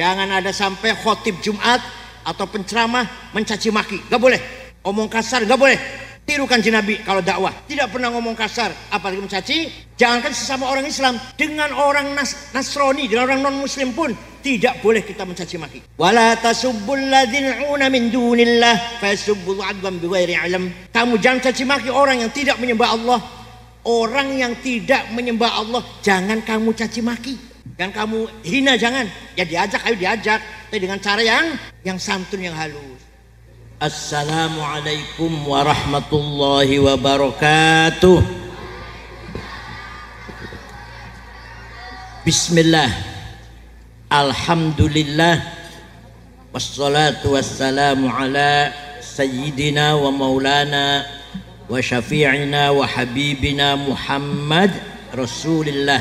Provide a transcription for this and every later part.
Jangan ada sampai khotib Jumat atau penceramah mencaci maki, gak boleh. Omong kasar gak boleh. Tiru kanjeng Nabi kalau dakwah, tidak pernah ngomong kasar, apalagi mencaci. Jangankan sesama orang Islam, dengan orang Nasrani, dengan orang non Muslim pun tidak boleh kita mencaci maki. Wala tasubbul ladzina yu'minuna min dunillah fayasubbul adwan bighairi ilm. Kamu jangan caci maki orang yang tidak menyembah Allah. Orang yang tidak menyembah Allah jangan kamu caci maki, jangan kamu hina, jangan. Ya diajak, ayo diajak, tapi dengan cara yang santun, yang halus. Assalamualaikum warahmatullahi wabarakatuh. Bismillah, alhamdulillah, wassalatu wassalamu ala sayyidina wa maulana wa syafi'ina wa habibina Muhammad Rasulillah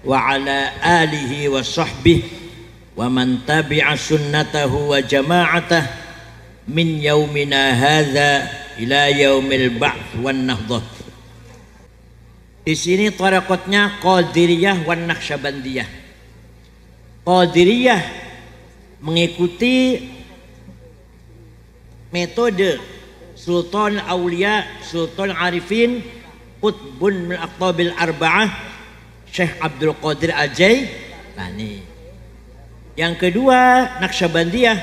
wa ala alihi wa sahbihi wa man tabi'a sunnatahu wa jama'atah min yaumina hadza ila yaumil ba'ts wan nahdhah. Di sini tarekatnya Qadiriyah wan Naqsyabandiyah. Qadiriyah mengikuti metode Sultan Aulia, Sultan Arifin, Qutbun min Aqtabil Arba'ah, Syekh Abdul Qadir Al-Jailani. Yang kedua Naqsyabandiyah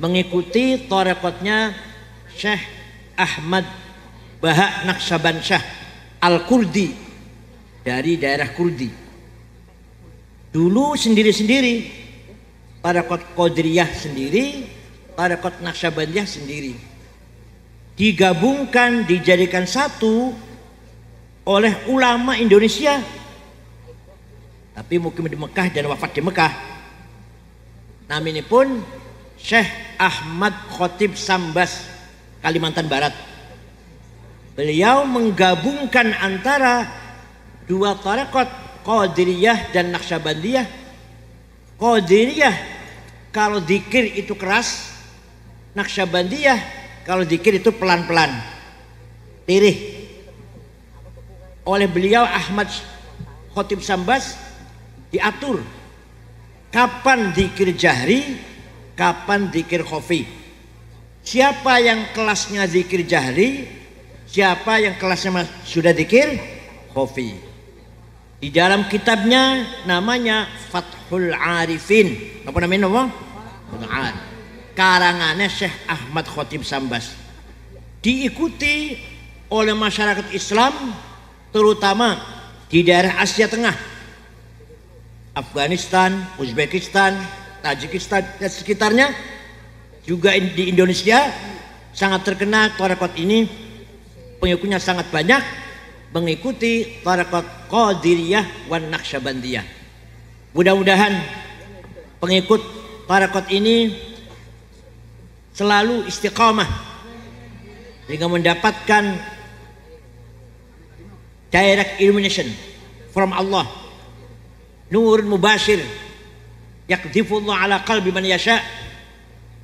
mengikuti tarekatnya Syekh Ahmad Bahak Naqsyabansyah Al-Kurdi dari daerah Kurdi. Dulu sendiri-sendiri, tarekat Qadiriyah sendiri, tarekat Naqsyabandiyah sendiri. Digabungkan, dijadikan satu oleh ulama Indonesia, tapi mukim di Mekah dan wafat di Mekah. Namanya pun Syekh Ahmad Khotib Sambas, Kalimantan Barat. Beliau menggabungkan antara dua tarekat Qadiriyah dan Naqsyabandiyah. Qadiriyah kalau zikir itu keras, Naqsyabandiyah kalau zikir itu pelan-pelan, tirih. Oleh beliau Ahmad Khotib Sambas diatur kapan zikir jahri, kapan zikir khafi. Siapa yang kelasnya zikir jahri, siapa yang kelasnya sudah zikir khafi. Di dalam kitabnya namanya Fathul Arifin. Apa namanya? Karangannya Syekh Ahmad Khotib Sambas. Diikuti oleh masyarakat Islam terutama di daerah Asia Tengah, Afghanistan, Uzbekistan, Tajikistan dan sekitarnya. Juga di Indonesia sangat terkenal tarekat ini, pengikutnya sangat banyak, mengikuti tarekat Qadiriyah wan Naqsyabandiyah. Mudah-mudahan pengikut tarekat ini selalu istiqamah sehingga mendapatkan direct illumination from Allah, nurun mubashir yakdhifullah ala qalbi man yasha,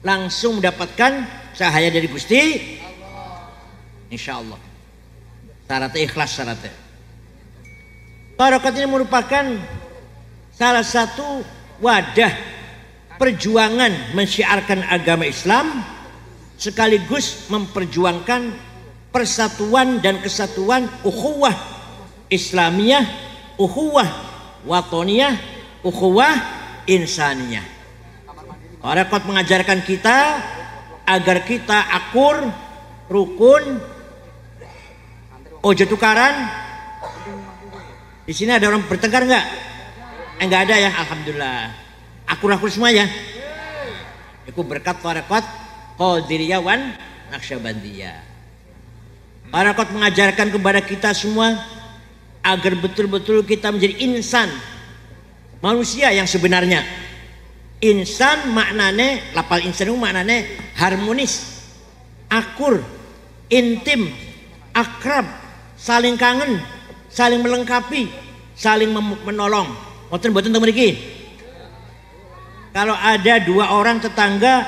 langsung mendapatkan cahaya dari Gusti insyaallah. Syaratnya ikhlas, syaratnya. Tarekat ini merupakan salah satu wadah perjuangan mensyiarkan agama Islam sekaligus memperjuangkan persatuan dan kesatuan ukhuwah Islamiyah, ukhuwah watoniyah, ukhuwah insaniyah. Tarekat mengajarkan kita agar kita akur, rukun, ojo tukaran. Di sini ada orang bertengkar nggak? Nggak ada ya, alhamdulillah. Akur-akur semua ya. Itu berkat tarekat Qadiriyah wan Naqsyabandiyah. Tarekat mengajarkan kepada kita semua agar betul-betul kita menjadi insan, manusia yang sebenarnya. Insan maknanya, lapal insan itu maknanya harmonis, akur, intim, akrab, saling kangen, saling melengkapi, saling menolong. Mboten mriki. Kalau ada dua orang tetangga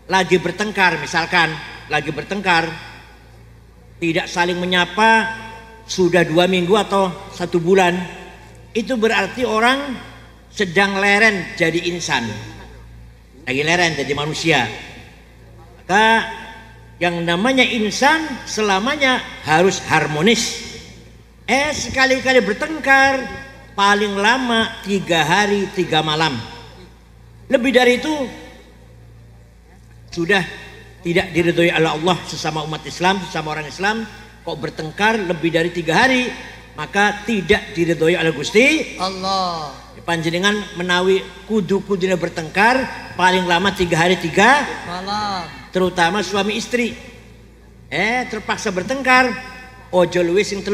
lagi bertengkar, misalkan lagi bertengkar, tidak saling menyapa sudah 2 minggu atau 1 bulan, itu berarti orang sedang leren jadi insan, lagi leren jadi manusia. Maka yang namanya insan selamanya harus harmonis. Sekali-kali bertengkar paling lama 3 hari 3 malam. Lebih dari itu sudah tidak diridhoi oleh Allah. Sesama umat Islam, sesama orang Islam kok bertengkar lebih dari 3 hari, maka tidak diridhoi oleh Gusti Allah. Panjenengan menawi kudu-kudune bertengkar paling lama 3 hari 3 malam. Terutama suami istri. Terpaksa bertengkar ojo luwih sing 3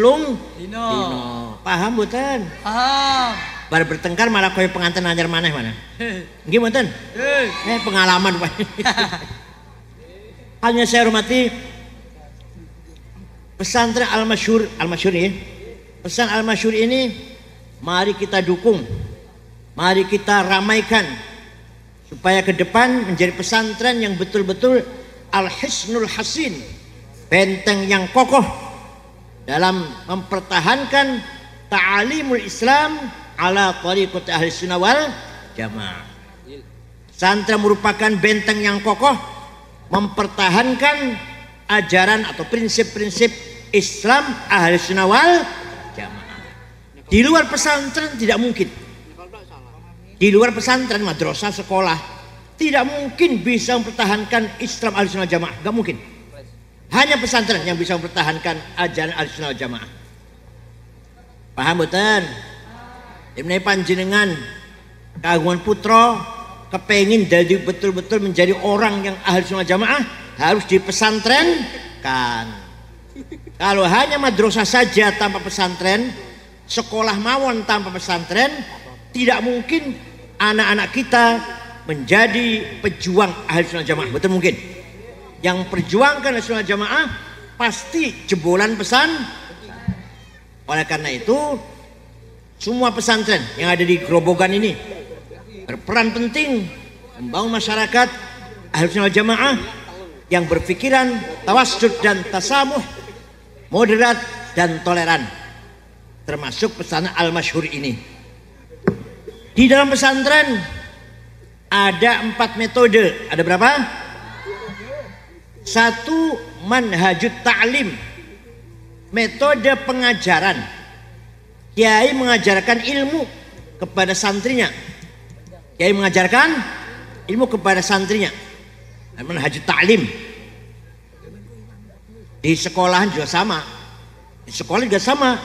dino. Paham mboten? Paham. Bar bertengkar malah koyo pengantin anyar maneh mana? Nggih mboten? Pengalaman Pak. Hanya saya hormati pesantren Al-Masyhur ya. Pesan Al-Masyhur ini mari kita dukung. Mari kita ramaikan supaya ke depan menjadi pesantren yang betul-betul al-hisnul hasin, benteng yang kokoh dalam mempertahankan ta'alimul Islam ala tariqat ahli sunnah wal jamaah. Pesantren merupakan benteng yang kokoh mempertahankan ajaran atau prinsip-prinsip Islam ahli sunnah wal jamaah. Di luar pesantren tidak mungkin. Di luar pesantren, madrasah, sekolah tidak mungkin bisa mempertahankan Islam ahli sunnah jamaah. Gak mungkin. Hanya pesantren yang bisa mempertahankan ajaran ahli sunnah jamaah. Paham betul? Ini panjenengan kagungan putra kepengin jadi betul-betul menjadi orang yang ahli sunnah jamaah, harus dipesantrenkan. Kalau hanya madrasah saja tanpa pesantren, sekolah mawon tanpa pesantren, tidak mungkin anak-anak kita menjadi pejuang ahli sunnah jamaah. Betul mungkin. Yang perjuangkan ahli sunnah jamaah pasti jebolan pesan. Oleh karena itu semua pesantren yang ada di Grobogan ini berperan penting membangun masyarakat ahli sunnah jamaah yang berpikiran tawassud dan tasamuh, moderat dan toleran, termasuk pesantren Al-Masyhur ini. Di dalam pesantren ada 4 metode. Ada berapa? 1, manhajut ta'lim, metode pengajaran. Kiai mengajarkan ilmu kepada santrinya. Kiai mengajarkan ilmu kepada santrinya. Manhajut ta'lim. Di sekolahan juga sama. Di sekolah juga sama.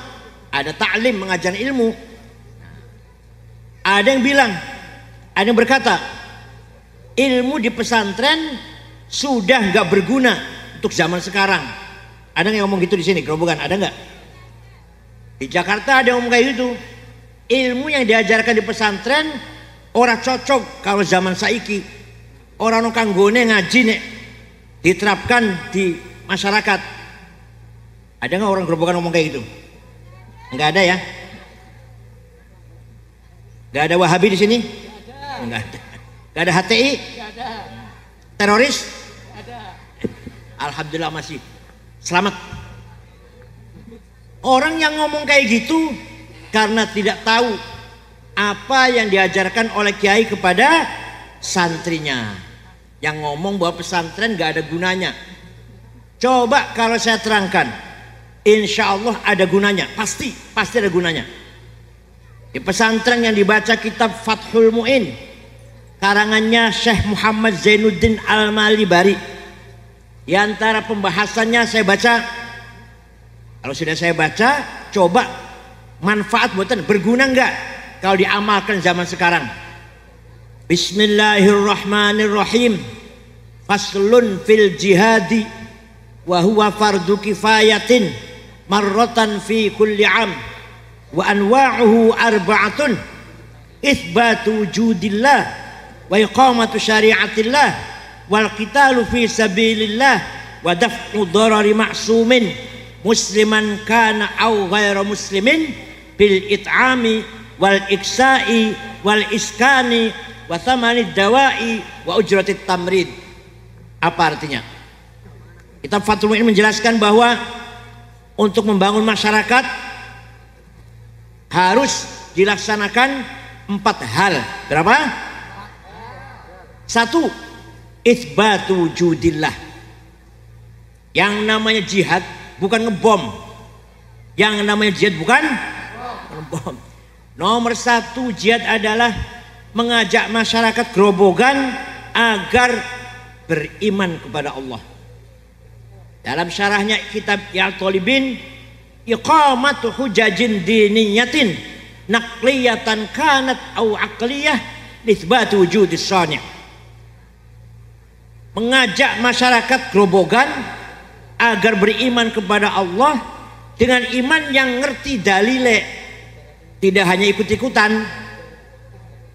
Ada ta'lim, mengajarkan ilmu. Ada yang bilang, ada yang berkata, ilmu di pesantren sudah nggak berguna untuk zaman sekarang. Ada yang ngomong gitu di sini, Grobogan, ada nggak? Di Jakarta ada yang ngomong kayak gitu. Ilmu yang diajarkan di pesantren ora cocok kalau zaman saiki. Orang kanggone ngaji nek diterapkan di masyarakat. Ada nggak orang Grobogan ngomong kayak gitu? Nggak ada ya? Gak ada Wahabi di sini? Enggak ada. Gak ada HTI? Gak ada. Teroris? Ada. Alhamdulillah masih selamat. Orang yang ngomong kayak gitu karena tidak tahu apa yang diajarkan oleh kiai kepada santrinya. Yang ngomong bahwa pesantren gak ada gunanya. Coba kalau saya terangkan, insya Allah ada gunanya. Pasti ada gunanya. Di pesantren yang dibaca kitab Fathul Mu'in karangannya Syekh Muhammad Zainuddin Al-Malibari. Di antara pembahasannya saya baca, kalau sudah saya baca, coba manfaat buatan berguna enggak kalau diamalkan zaman sekarang. Bismillahirrahmanirrahim. Faslun fil jihadi wa huwa fardu kifayatin marratan fi kulli am. Wa anwa'uhu arba'atun, itsbatu wujudillah wa iqamatu syari'atillah wal qitalu fi sabilillah wa daf'u dharari ma'sumin musliman kana aw ghairu muslimin bil it'ami wal iksa'i wal iskani wa thamanid dawa'i wa ujratit tamrid. Apa artinya? Kitab Fathul Mu'in menjelaskan bahwa untuk membangun masyarakat harus dilaksanakan 4 hal. Berapa? 1. Itsbatu wujudillah. Yang namanya jihad bukan ngebom. Yang namanya jihad bukan ngebom. Nomor 1 jihad adalah mengajak masyarakat Grobogan agar beriman kepada Allah. Dalam syarahnya kitab Ya Tolibin, iqamatu hujajin diniyatin naqliyatan kanat au aqliyah litsbatu wujudis sani'. Mengajak masyarakat Grobogan agar beriman kepada Allah dengan iman yang ngerti dalile, tidak hanya ikut-ikutan.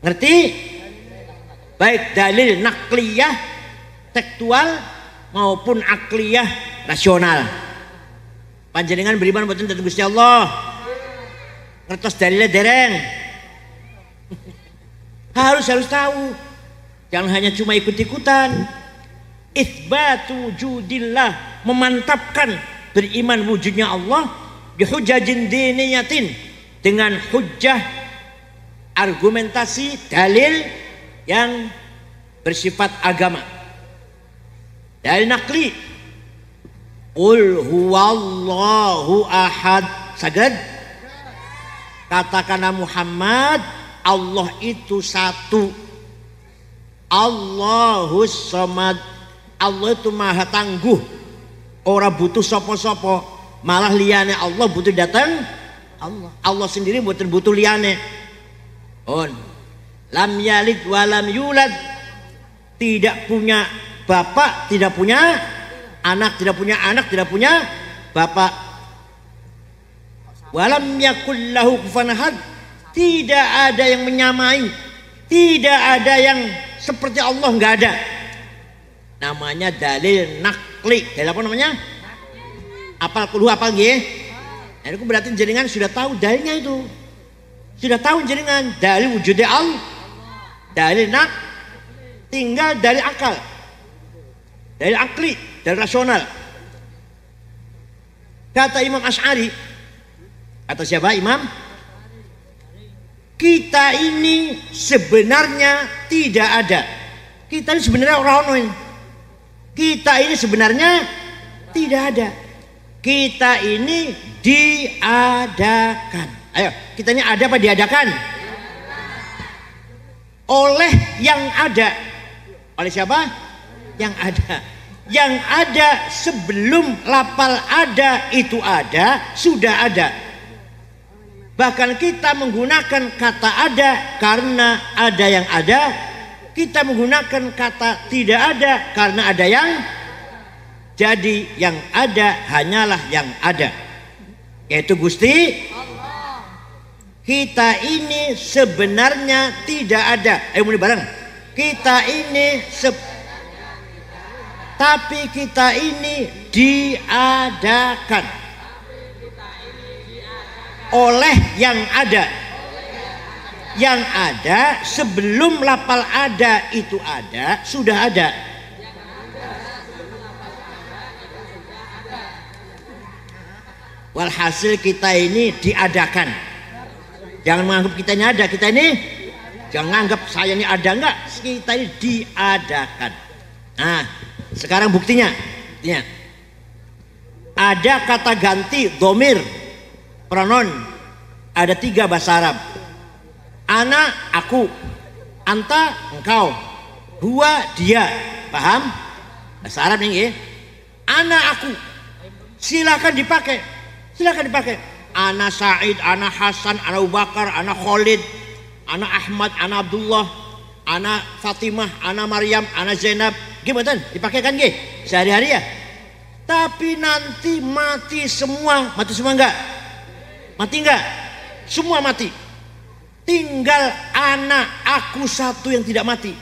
Ngerti? Baik dalil nakliyah tekstual maupun akliyah rasional. Panjenengan beriman mboten dhateng Gusti Allah. Ngertos dalile dereng. harus tahu. Jangan hanya cuma ikut-ikutan. Itsbatu wujudillah, memantapkan beriman wujudnya Allah bihujajin diniyatin, dengan hujjah argumentasi dalil yang bersifat agama. Dalil nakli, qul huwallahu ahad. Saged katakanlah Muhammad, Allah itu satu. Allahus samad, Allah itu maha tangguh, ora butuh sopo-sopo, malah liyane Allah butuh datang Allah. Allah sendiri butuh liyane. Lam yalid wa lam yulad, tidak punya bapak, tidak punya anak, tidak punya bapak. Walam yakul lahu kufuwan ahad, tidak ada yang menyamai, tidak ada yang seperti Allah, nggak ada. Namanya dalil nakli. Dalil apa namanya? Apal kudu apal nggih? Itu berarti jenengan sudah tahu dalilnya itu. Sudah tahu jenengan dalil wujudnya Allah. Dalil nak, tinggal dalil akal. Dalil akli, dalil rasional. Kata Imam Asy'ari, kata siapa Imam? Kita ini sebenarnya tidak ada. Kita ini sebenarnya orang-orang. Kita ini sebenarnya tidak ada. Kita ini diadakan. Ayo, kita ini ada apa diadakan? Oleh yang ada. Oleh siapa? Yang ada. Yang ada sebelum lapal ada itu ada, sudah ada. Bahkan kita menggunakan kata ada karena ada yang ada. Kita menggunakan kata tidak ada karena ada yang jadi. Yang ada hanyalah yang ada, yaitu Gusti Allah. Kita ini sebenarnya tidak ada. Ayo mulai bareng. Kita ini tapi kita ini diadakan oleh yang ada. Yang ada sebelum lapal ada itu ada, sudah ada. Walhasil kita ini diadakan. Jangan menganggap kita ini ada. Kita ini jangan anggap saya ini ada, enggak. Kita ini diadakan. Nah, sekarang buktinya. Ada kata ganti dhamir pronoun, ada 3 bahasa Arab. Ana aku, anta engkau, huwa dia. Paham? Bahasa Arab ini ya. Ana aku, silakan dipakai. Silakan dipakai. Ana Said, ana Hasan, ana Abu Bakar, ana Khalid, ana Ahmad, ana Abdullah, ana Fatimah, ana Maryam, ana Zainab. Gimana? Dipakai kan nggih? Sehari-hari ya. Tapi nanti mati semua. Mati semua enggak? Mati enggak? Semua mati. Tinggal anak aku satu yang tidak mati.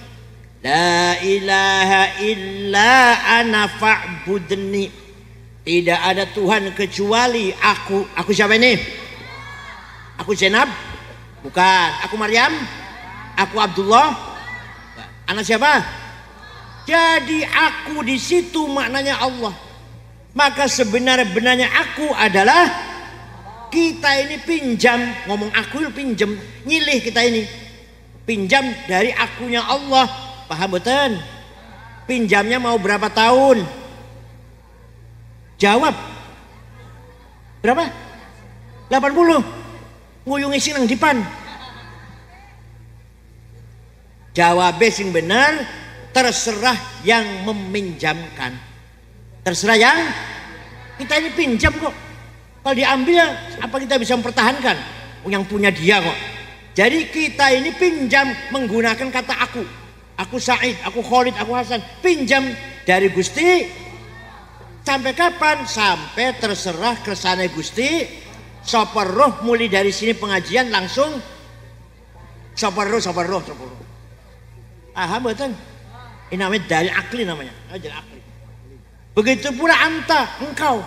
La ilaha illa ana fa'budni. Tidak ada Tuhan kecuali aku. Aku siapa ini? Aku Zainab? Bukan. Aku Maryam? Aku Abdullah? Anak siapa? Jadi aku di situ maknanya Allah. Maka sebenarnya aku adalah kita ini pinjam. Ngomong aku pinjam, nyilih kita ini. Pinjam dari akunya Allah. Paham betul? Pinjamnya mau berapa tahun? Jawab. Berapa? 80. Nguyungi sinang dipan. Jawab sing benar, terserah yang meminjamkan. Terserah yang kita ini pinjam kok. Kalau diambil apa kita bisa mempertahankan? Yang punya dia kok. Jadi kita ini pinjam menggunakan kata aku. Aku Said, aku Khalid, aku Hasan. Pinjam dari Gusti. Sampai kapan? Sampai terserah kersane Gusti. Sopor roh mulai dari sini pengajian langsung sopor roh. Paham betul? Ini namanya dalil akli namanya. Dalil akli. Begitu pula anta, engkau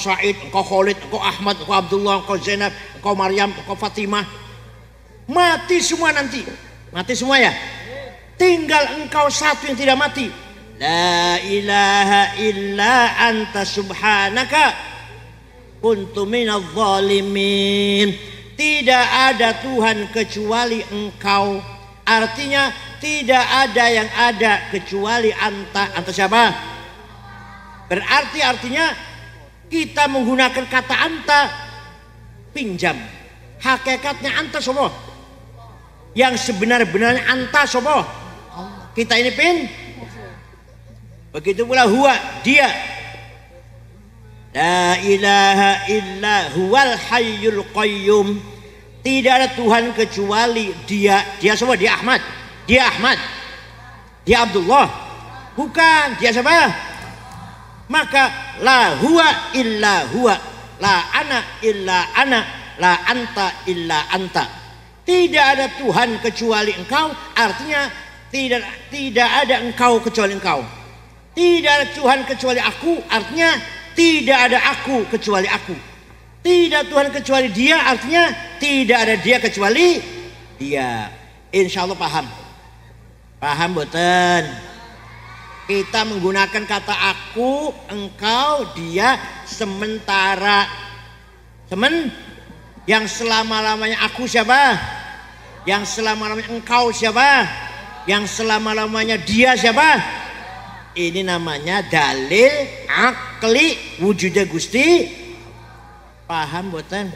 Said, engkau Khalid, engkau Ahmad, engkau Abdullah, engkau Zainab, engkau Maryam, engkau Fatimah. Mati semua nanti. Mati semua ya. Tinggal engkau satu yang tidak mati. La ilaha illa anta subhanaka kuntu minadh dhalimin. Tidak ada Tuhan kecuali engkau. Artinya tidak ada yang ada kecuali anta. Anta siapa? Berarti artinya kita menggunakan kata anta pinjam. Hakikatnya anta sobo. Yang sebenar-benarnya anta sobo. Kita ini begitu pula huwa, dia. La ilaha illa huwal hayyul qayyum. Tidak ada Tuhan kecuali dia. Dia siapa? Dia Ahmad. Dia Ahmad. Dia Abdullah. Bukan. Dia siapa? Maka la huwa illa huwa. La ana illa ana. La anta illa anta. Tidak ada Tuhan kecuali engkau. Artinya tidak ada engkau kecuali engkau. Tidak ada Tuhan kecuali aku. Artinya tidak ada aku kecuali aku. Tidak Tuhan kecuali dia, artinya tidak ada dia kecuali dia. Insya Allah paham. Paham betul. Kita menggunakan kata aku, engkau, dia, sementara. Yang selama-lamanya aku siapa? Yang selama-lamanya engkau siapa? Yang selama-lamanya dia siapa? Ini namanya dalil akli wujudnya Gusti. Paham boten?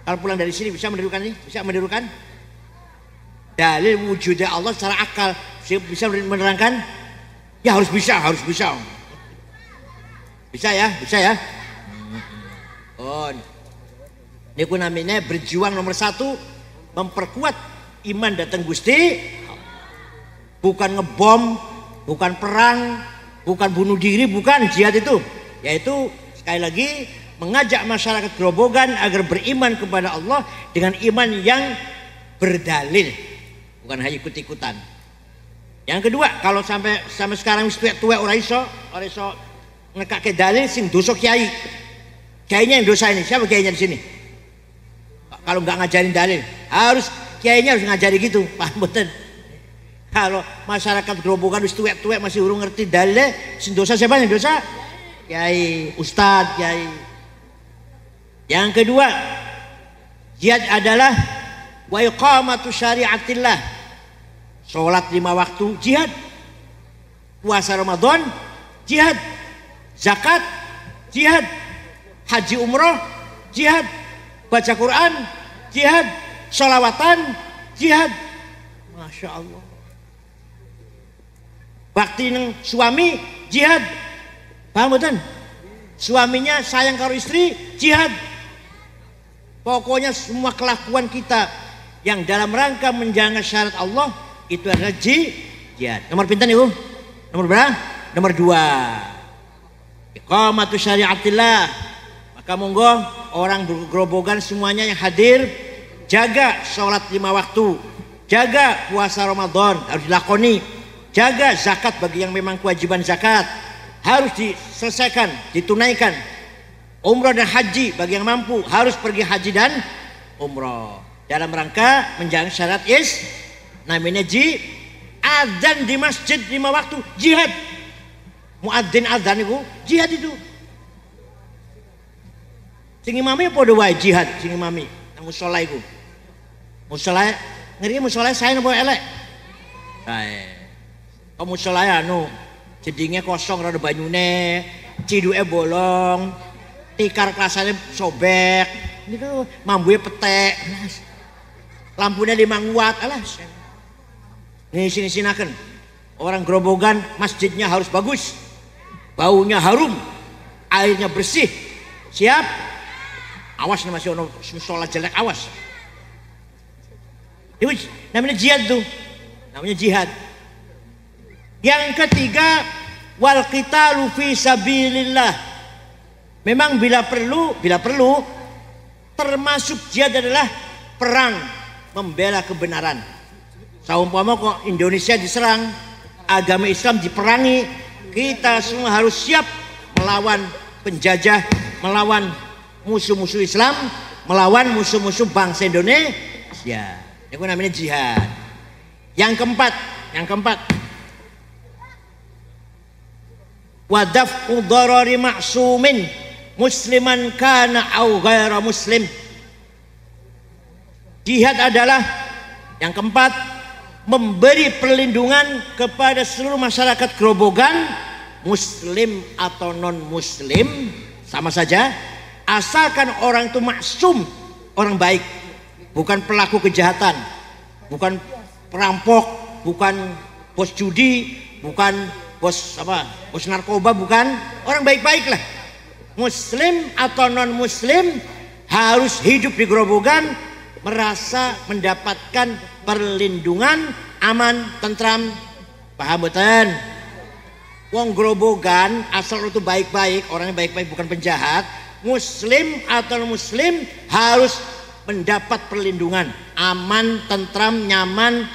Kalau pulang dari sini bisa menirukan ini? Bisa menirukan? Dalil wujudnya Allah secara akal bisa menerangkan? Ya harus bisa. Bisa ya. Oh, ini ku namanya berjuang nomor 1, memperkuat iman datang Gusti. Bukan ngebom, bukan perang, bukan bunuh diri, bukan jihad itu. Yaitu sekali lagi mengajak masyarakat Grobogan agar beriman kepada Allah dengan iman yang berdalil, bukan hanya ikut-ikutan. Yang kedua, kalau sampai sekarang tuwek ora iso ngekake dalil sing dosa kiai. Kiainya yang dosa ini. Siapa kiainya di sini? Kalau nggak ngajarin dalil, kiainya harus ngajari gitu, paham betul? Kalau masyarakat Grobogan wis tuwek-tuwek masih urung ngerti dalil, sing dosa siapa yang dosa? Kiai, ustadz, kiai. Yang kedua, jihad adalah wa iqamatu syariatillah. Salat 5 waktu jihad. Puasa Ramadan jihad. Zakat jihad. Haji umroh jihad. Baca Quran jihad. Sholawatan jihad. Masya Allah. Bakti neng suami jihad. Paham betul? Suaminya sayang karo istri jihad. Pokoknya semua kelakuan kita yang dalam rangka menjaga syariat Allah itu adalah jihad. Nomor pinten ibu? Nomor berapa? Nomor 2. Iqamatu syariatillah. Maka monggo orang Grobogan semuanya yang hadir jaga sholat 5 waktu, jaga puasa Ramadan harus dilakoni, jaga zakat bagi yang memang kewajiban zakat harus diselesaikan, ditunaikan. Umrah dan haji bagi yang mampu harus pergi haji dan umrah dalam rangka menjalankan syarat namanya adzan di masjid 5 waktu jihad. Muadzin adzan itu jihad itu. Sing imame padha wae jihad sing imame nang musala iku. Musala ngeri musola saya nopo elek. Kamu musola anu jedingnya kosong rada banyune, ciduke bolong, tikar kelasane sobek, niku mambuhe petek. Lampunya 5 watt, alas. Nih sini-sinaken. Orang Grobogan masjidnya harus bagus. Baunya harum, airnya bersih. Siap? Awas nih masih ono musola jelek, awas. Itu namanya jihad tuh. Namanya jihad. Yang ketiga, wal qitalu fi sabilillah. Memang bila perlu termasuk jihad adalah perang membela kebenaran. Saumpama kok Indonesia diserang, agama Islam diperangi, kita semua harus siap melawan penjajah, melawan musuh-musuh Islam, melawan musuh-musuh bangsa Indonesia. Itu namanya jihad. Yang keempat, wadaf'u dharari ma'sumin musliman kana au ghaira muslim. Jihad adalah yang keempat, memberi perlindungan kepada seluruh masyarakat Grobogan, muslim atau non muslim sama saja, asalkan orang itu maksum, orang baik, bukan pelaku kejahatan, bukan perampok, bukan bos judi, bukan bos narkoba, bukan, orang baik-baik lah. Muslim atau non muslim harus hidup di Grobogan merasa mendapatkan perlindungan, aman, tentram. Paham betul? Wong Grobogan asal itu baik-baik, orangnya baik-baik, bukan penjahat. Muslim atau muslim harus mendapat perlindungan, aman, tentram, nyaman,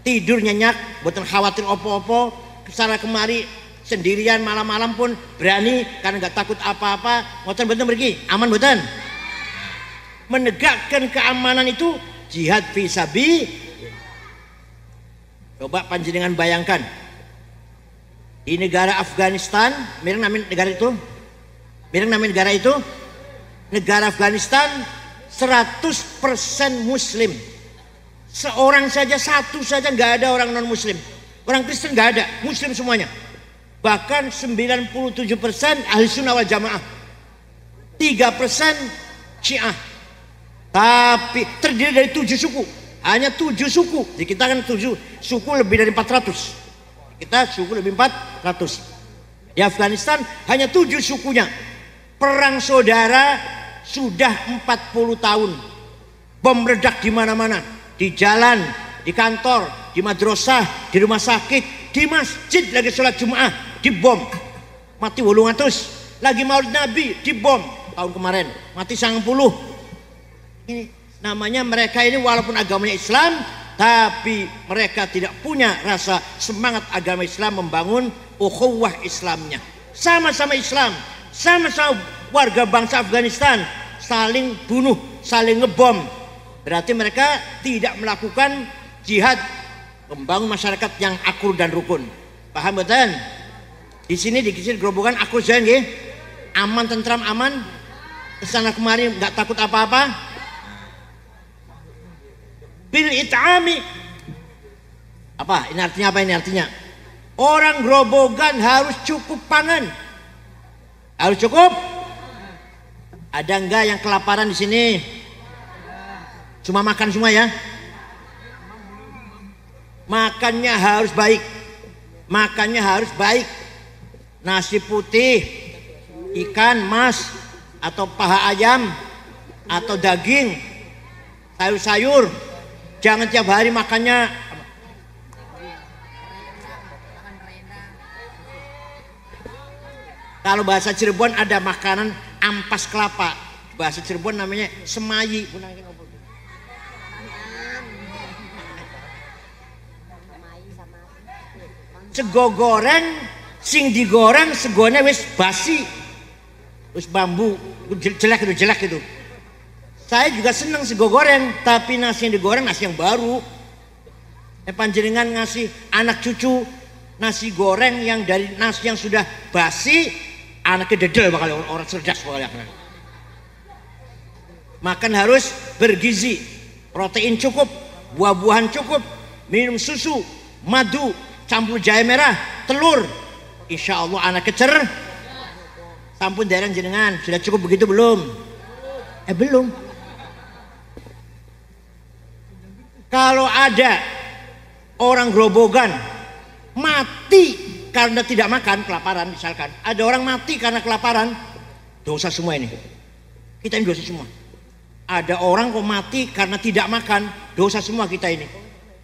tidur nyenyak, bukan khawatir opo-opo, kesana kemari sendirian malam-malam pun berani karena nggak takut apa-apa. Ngoten betul pergi, aman betul. Menegakkan keamanan itu jihad fisabi. Coba panjenengan bayangkan di negara Afghanistan, mireng namanya negara itu, negara Afghanistan 100% muslim. Seorang saja, satu saja nggak ada orang non muslim. Orang Kristen nggak ada, muslim semuanya. Bahkan 97% ahli sunnah wal jamaah, 3% syiah. Tapi terdiri dari 7 suku, hanya 7 suku. Di kita kan 7 suku lebih dari 400. Kita suku lebih 400. Di Afghanistan hanya 7 sukunya. Perang saudara sudah 40 tahun. Bom meledak di mana-mana, di jalan, di kantor, di madrasah, di rumah sakit, di masjid lagi sholat Jumat dibom. Mati 800. Lagi Maulid Nabi dibom tahun kemarin, mati 90. Ini namanya mereka ini walaupun agamanya Islam, tapi mereka tidak punya rasa semangat agama Islam membangun ukhuwah Islamnya. Sama-sama Islam, sama-sama warga bangsa Afghanistan, saling bunuh, saling ngebom. Berarti mereka tidak melakukan jihad membangun masyarakat yang akur dan rukun. Paham betul? Di sini di Grobogan akur saja nggih. Aman, tentram, aman. Kesana kemari nggak takut apa-apa. Bil it'ami. Apa? Ini artinya apa ini artinya? Orang Grobogan harus cukup pangan. Harus cukup. Ada enggak yang kelaparan di sini? Cuma makan semua ya? Makannya harus baik. Makannya harus baik. Nasi putih, ikan mas, atau paha ayam, atau daging, sayur-sayur. Jangan tiap hari makannya kalau bahasa Cirebon ada makanan ampas kelapa. Bahasa Cirebon namanya semayi. Sego goreng sing digoreng segone wis basi. Wis bambu, jelek itu. Saya juga senang sego goreng, tapi nasi yang digoreng nasi yang baru. Panjenengan ngasih anak cucu nasi goreng yang dari nasi yang sudah basi, anaknya dedel bakal orang cerdas bakal. Makan harus bergizi, protein cukup, buah-buahan cukup, minum susu, madu, campur jahe merah, telur. Insya Allah anak kecer. Sampun dereng jenengan, sudah cukup begitu belum? Belum. Kalau ada orang grobogan mati karena tidak makan, kelaparan misalkan. Ada orang mati karena kelaparan, dosa semua ini. Kita ini dosa semua. Ada orang kok mati karena tidak makan, dosa semua kita ini.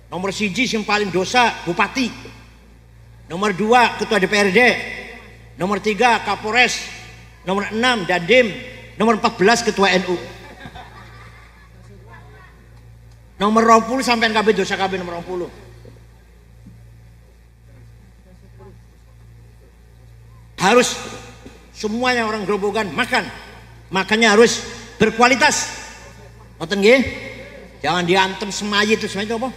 Nomor 1 yang paling dosa bupati. Nomor 2 ketua DPRD. Nomor 3 Kapolres. Nomor 6 Dandim. Nomor 14 ketua NU. Nomor 20 sampai KB dosa KB nomor 20. Harus semuanya orang Grobogan makan. Makannya harus berkualitas. Ngoten nggih? Jangan diantem semayi itu. Semayi itu apa?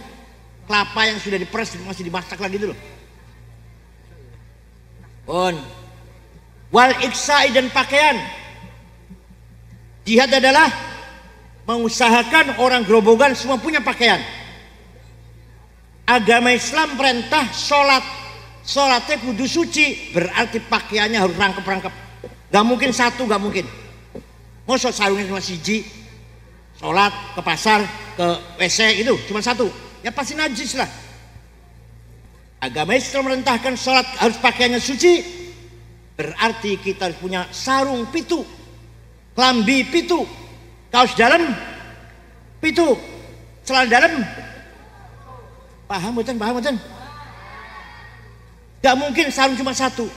Kelapa yang sudah diperes masih dimasak lagi itu loh. Pun wal iksai dan pakaian. Jihad adalah mengusahakan orang Grobogan semua punya pakaian. Agama Islam perintah sholat. Sholatnya kudu suci, berarti pakaiannya harus rangkep-rangkep. Gak mungkin satu, gak mungkin. Masa sarungnya cuma siji, sholat ke pasar, ke WC itu cuma satu, ya pasti najis lah. Agama Islam merintahkan sholat harus pakaiannya suci, berarti kita harus punya sarung pitu, kelambi pitu, kaos dalam pitu, celana dalam. Paham betul, paham betul. Gak mungkin sarung cuma satu,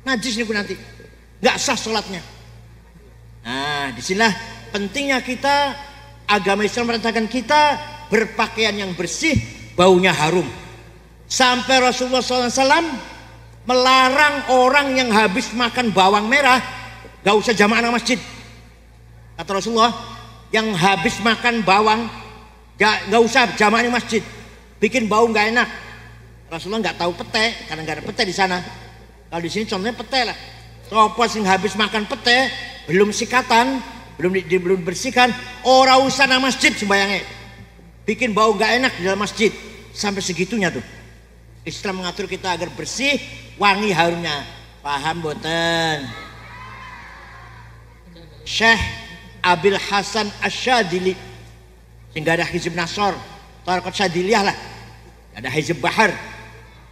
najis nih nanti, gak sah sholatnya. Nah, disinilah pentingnya kita, agama Islam merintahkan kita berpakaian yang bersih, baunya harum. Sampai Rasulullah SAW melarang orang yang habis makan bawang merah gak usah jamaah nang masjid. Kata Rasulullah, yang habis makan bawang gak usah jamaah di masjid, bikin bau gak enak. Rasulullah nggak tahu pete karena nggak ada pete di sana. Kalau di sini contohnya pete lah. Sopo sing habis makan pete belum sikatan, belum bersihkan, orang usah nang masjid sembayangnya. Bikin bau nggak enak di dalam masjid. Sampai segitunya tuh. Islam mengatur kita agar bersih, wangi harumnya. Paham boten? Syekh Abil Hasan Asyadili, sehingga ada Hizib Nasor, Tarekat Syadiliyah lah, ada Hizib Bahar,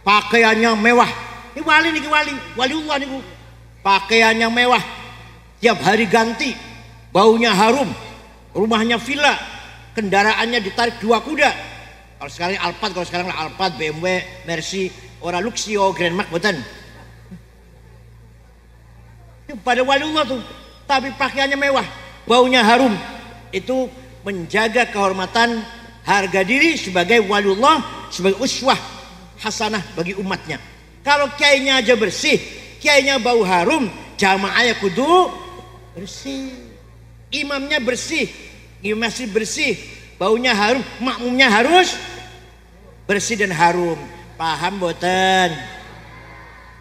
pakaiannya mewah. Ini wali nih, waliullah nih, pakaiannya mewah, tiap hari ganti, baunya harum, rumahnya villa, kendaraannya ditarik 2 kuda. Kalau sekarang Alphard, kalau sekarang Alphard, BMW, Mercy, ora Luxio, Grand Max, boten. Pada waliullah tuh, tapi pakaiannya mewah, baunya harum. Itu menjaga kehormatan harga diri sebagai waliullah, sebagai uswah hasanah bagi umatnya. Kalau kiainya aja bersih, kiainya bau harum, jamaahnya kudu bersih, imamnya bersih, masih bersih, baunya harum, makmumnya harus bersih dan harum. Paham boten?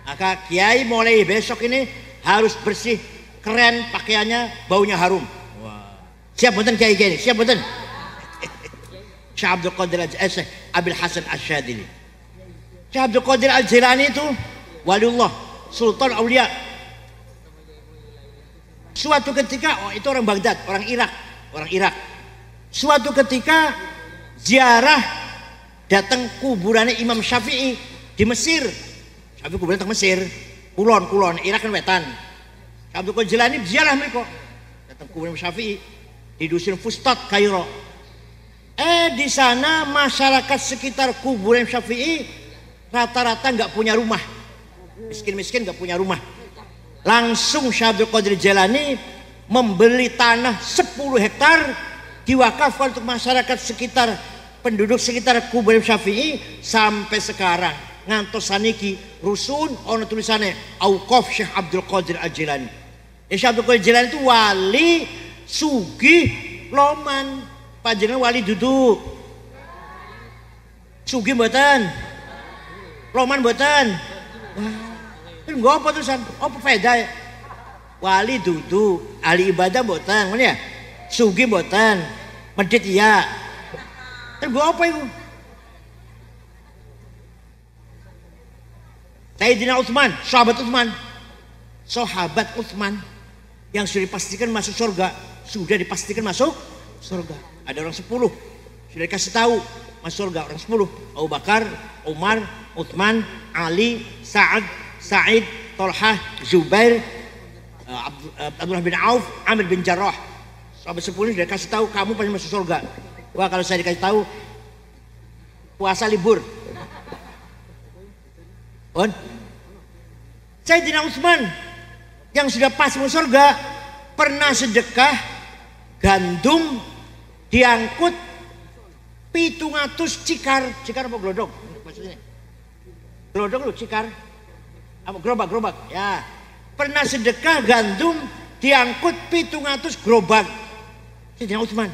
Maka kiai mulai besok ini harus bersih, keren pakaiannya, baunya harum. Siap boten kiai ini? Siap boten? Syekh Abdul Qadir Abil Hasan Asyadili. Syekh Abdul Qadir Al-Jilani itu waliullah, sultan aulia. Suatu ketika, itu orang Baghdad, orang Irak. Suatu ketika ziarah datang kuburannya Imam Syafi'i di Mesir. Syafi'i kuburan teng Mesir, kulon, Irak kan wetan. Syekh Abdul Qadir Jilani ziarah mereka. Datang kuburan Imam Syafi'i di dusun Fustat, Kairo. Di sana masyarakat sekitar kuburan Syafi'i rata-rata nggak punya rumah, miskin nggak punya rumah. Langsung Syekh Abdul Qadir Jilani membeli tanah 10 hektar diwakafkan untuk masyarakat sekitar, penduduk sekitar kuburan Syafi'i. Sampai sekarang ngantos saniki rusun ono tulisannya Auqaf Syekh Abdul Qadir Al-Jilani. Syekh Abdul Qadir Jilani itu wali sugih loman. Panjenengan wali duduk sugih mboten, loman mboten. Wah, enggak apa terusan, apa faedah? Wali duduk, ahli ibadah mboten, ngono ya. Sugih mboten, medhit iya. Terus apa itu? Sayyidina Utsman, sahabat Utsman yang sudah dipastikan masuk surga, Ada orang 10 sudah dikasih tahu masuk surga, orang 10. Abu Bakar, Umar, Utsman, Ali, Sa'id, Thalhah, Zubair, Abdullah bin Auf, Amir bin Jarrah. Sahabat 10 sudah dikasih tahu kamu pasti masuk surga. Wah, kalau saya dikasih tahu puasa libur. Sayyidina Utsman yang sudah pasti masuk surga pernah sedekah gandum diangkut 700 cikar apa glodok maksudnya? Glodok lu cikar apa gerobak ya. Pernah sedekah gandum diangkut 700 gerobak. Sayyidina Utsman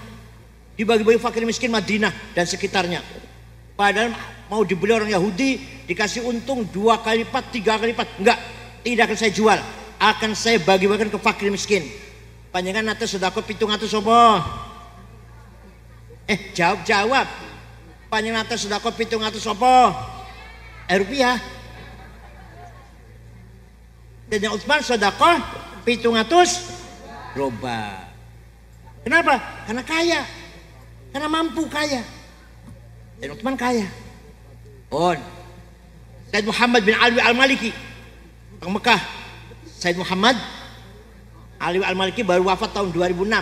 dibagi-bagi fakir miskin Madinah dan sekitarnya. Padahal mau dibeli orang Yahudi dikasih untung 2 kali lipat, 3 kali lipat. Enggak, tidak akan saya jual, akan saya bagi-bagikan ke fakir miskin. Panjangan nate sedekah 700 apa? Jawab. Panjangan nate sedekah 700 apa? Rupiah. Dan Utsman sedekah 700 gerobak. Kenapa? Karena kaya. Karena mampu kaya. Dan Utsman kaya. Sayyid Muhammad bin Alwi Al-Maliki orang Mekah. Sayyid Muhammad Alwi Al-Maliki baru wafat tahun 2006.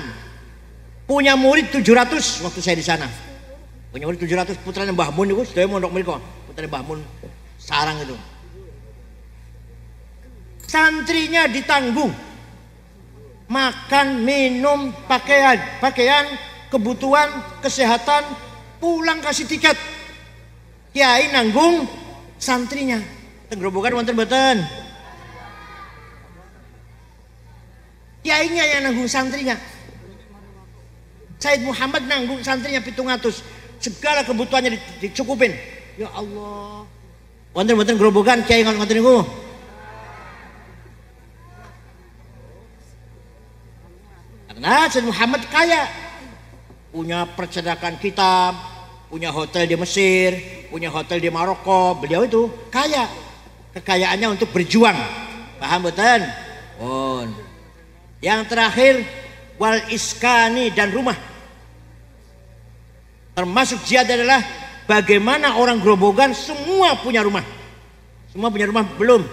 Punya murid 700 waktu saya di sana. Punya murid 700, putranya Mbah Mun itu, sedaya mondok mriko. Putranya Mbah Mun sarang itu. Santrinya ditanggung. Makan, minum, pakaian, kebutuhan, kesehatan, pulang kasih tiket. Kiai nanggung santrinya. Tenggerobokan wonten mboten? Kiainya yang nanggung santrinya. Sayyid Muhammad nanggung santrinya 700. Segala kebutuhannya dicukupin. Ya Allah. Wonten gerobokan kiai ngoten niku. Karena Sayyid Muhammad kaya. Punya percetakan kitab, punya hotel di Mesir, punya hotel di Maroko. Beliau itu kaya. Kekayaannya untuk berjuang. Paham betul? Yang terakhir wal iskani dan rumah. Termasuk jihad adalah bagaimana orang Grobogan semua punya rumah. Semua punya rumah belum?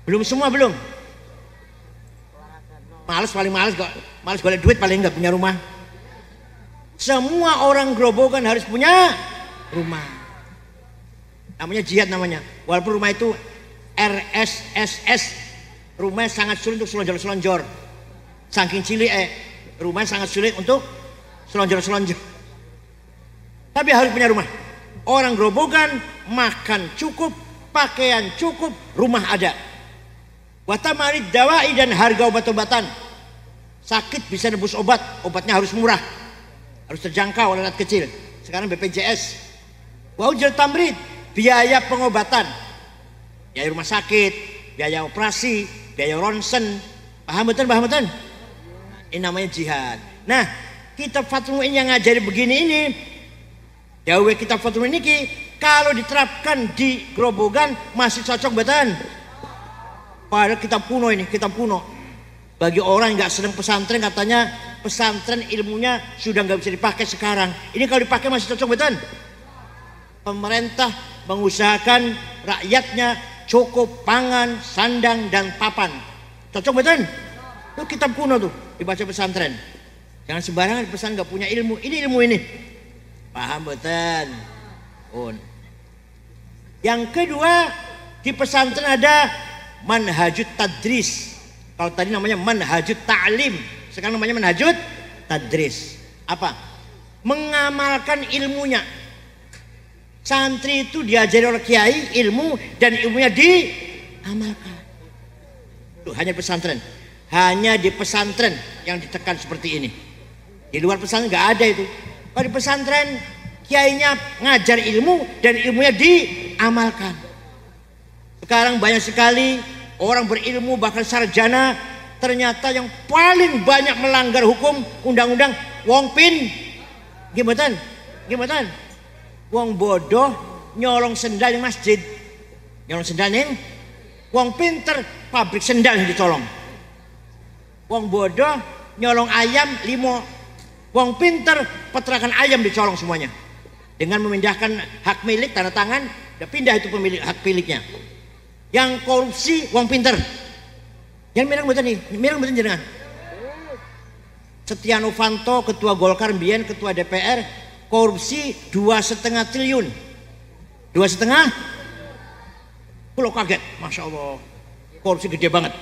Belum. Paling males kok. Males golek duit paling enggak punya rumah. Semua orang Grobogan harus punya rumah. Namanya jihad namanya. Walaupun rumah itu RSSS, rumah sangat sulit untuk selonjor-selonjor. Saking cilik rumah sangat sulit untuk selonjor-selonjor. Tapi harus punya rumah. Orang Grobogan makan cukup, pakaian cukup, rumah ada. Watamarid dawai dan harga obat-obatan. Sakit bisa nebus obat, obatnya harus murah. Harus terjangkau oleh rakyat kecil. Sekarang BPJS. Wa ujr tamrid, biaya pengobatan. Biaya rumah sakit, biaya operasi, biaya ronsen. Paham betul? Ini namanya jihad. Nah, kitab Fathul Mu'in yang ngajari begini ini, Dawe kitab Fathul Mu'in ini kalau diterapkan di Grobogan masih cocok betul. Padahal kitab kuno ini, kitab kuno. Bagi orang yang nggak senang pesantren, katanya pesantren ilmunya sudah nggak bisa dipakai sekarang. Ini kalau dipakai masih cocok betul. Pemerintah mengusahakan rakyatnya cukup pangan, sandang dan papan. Cocok betul? Itu kitab kuno tuh dibaca pesantren. Jangan sembarangan pesan nggak punya ilmu. Ini ilmu ini. Paham betul? Yang kedua di pesantren ada manhajut tadris. Kalau tadi namanya manhajut ta'lim, sekarang namanya manhajut tadris. Apa? Mengamalkan ilmunya. Santri itu diajari oleh kiai ilmu dan ilmunya diamalkan. Itu hanya pesantren. Hanya di pesantren yang ditekan seperti ini. Di luar pesantren nggak ada itu. Kalau di pesantren kiainya ngajar ilmu dan ilmunya diamalkan. Sekarang banyak sekali orang berilmu bahkan sarjana ternyata yang paling banyak melanggar hukum undang-undang wong pin gimana? Gimana? Wong bodoh nyolong sendal di masjid. Nyolong sendal ning wong pinter pabrik sendal yang dicolong. Wong bodoh nyolong ayam 5. Wong pinter peternakan ayam dicolong semuanya. Dengan memindahkan hak milik tanda tangan, udah pindah itu pemilik hak miliknya. Yang korupsi wong pinter. Yang mirang betul nih, mirang betul jenengan. Setia Novanto, ketua Golkar mbien, ketua DPR, korupsi 2,5 triliun. 2,5? Pulau kaget, masya Allah. Korupsi gede banget.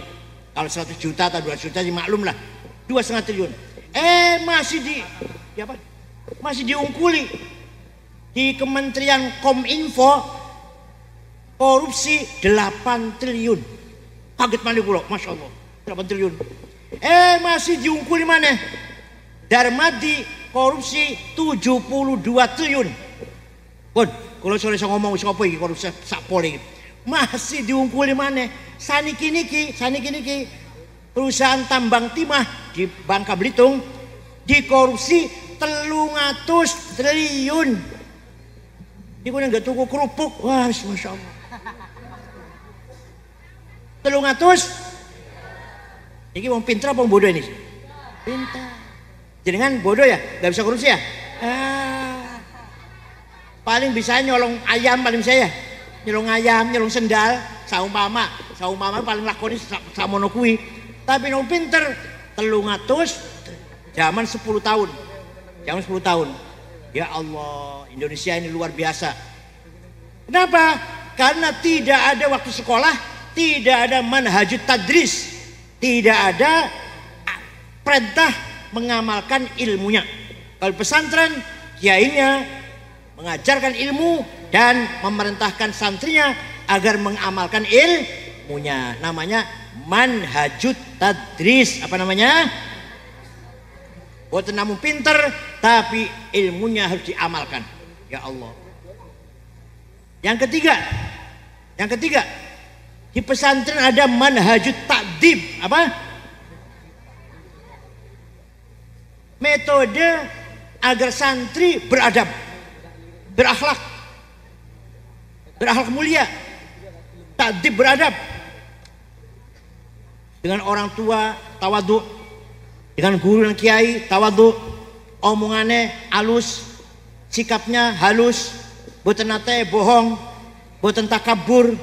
Kalau 100 juta atau 200 juta sih maklum lah. 2,5 triliun. Masih diungkuli di Kementerian Kominfo korupsi 8 triliun. Kaget mali pulau, masya Allah. 8 triliun. Masih diungkuli mana? Darmadi korupsi 72 triliun. Bon, kalau sore saya ngomong siapa iki korupsi sakpol iki. Masih diungkuli mana? Saniki niki perusahaan tambang timah di Bangka Belitung dikorupsi 300 triliun. Iku nggak tuku kerupuk, wah masya Allah. 300. Ini wong pinter apa wong bodoh ini? Pinter. Jenengan bodoh ya? Gak bisa korupsi ya? Paling bisa nyolong ayam paling bisa ya? Nyolong ayam, nyolong sendal, saumpama paling lakoni samono kuwi. Tapi wong pinter 300 zaman 10 tahun. Zaman 10 tahun. Ya Allah, Indonesia ini luar biasa. Kenapa? Karena tidak ada waktu sekolah, tidak ada manhajut tadris. Tidak ada perintah mengamalkan ilmunya. Kalau pesantren, kiainya mengajarkan ilmu dan memerintahkan santrinya agar mengamalkan ilmunya. Namanya manhajut tadris. Apa namanya? Buat namun pinter, tapi ilmunya harus diamalkan. Ya Allah. Yang ketiga, di pesantren ada manhajut ta'dib. Apa? Metode agar santri beradab, berakhlak mulia. Ta'dib beradab. Dengan orang tua tawadhu, dengan guru dan kiai tawadhu, omongannya halus, sikapnya halus, boten nate bohong, boten takabur,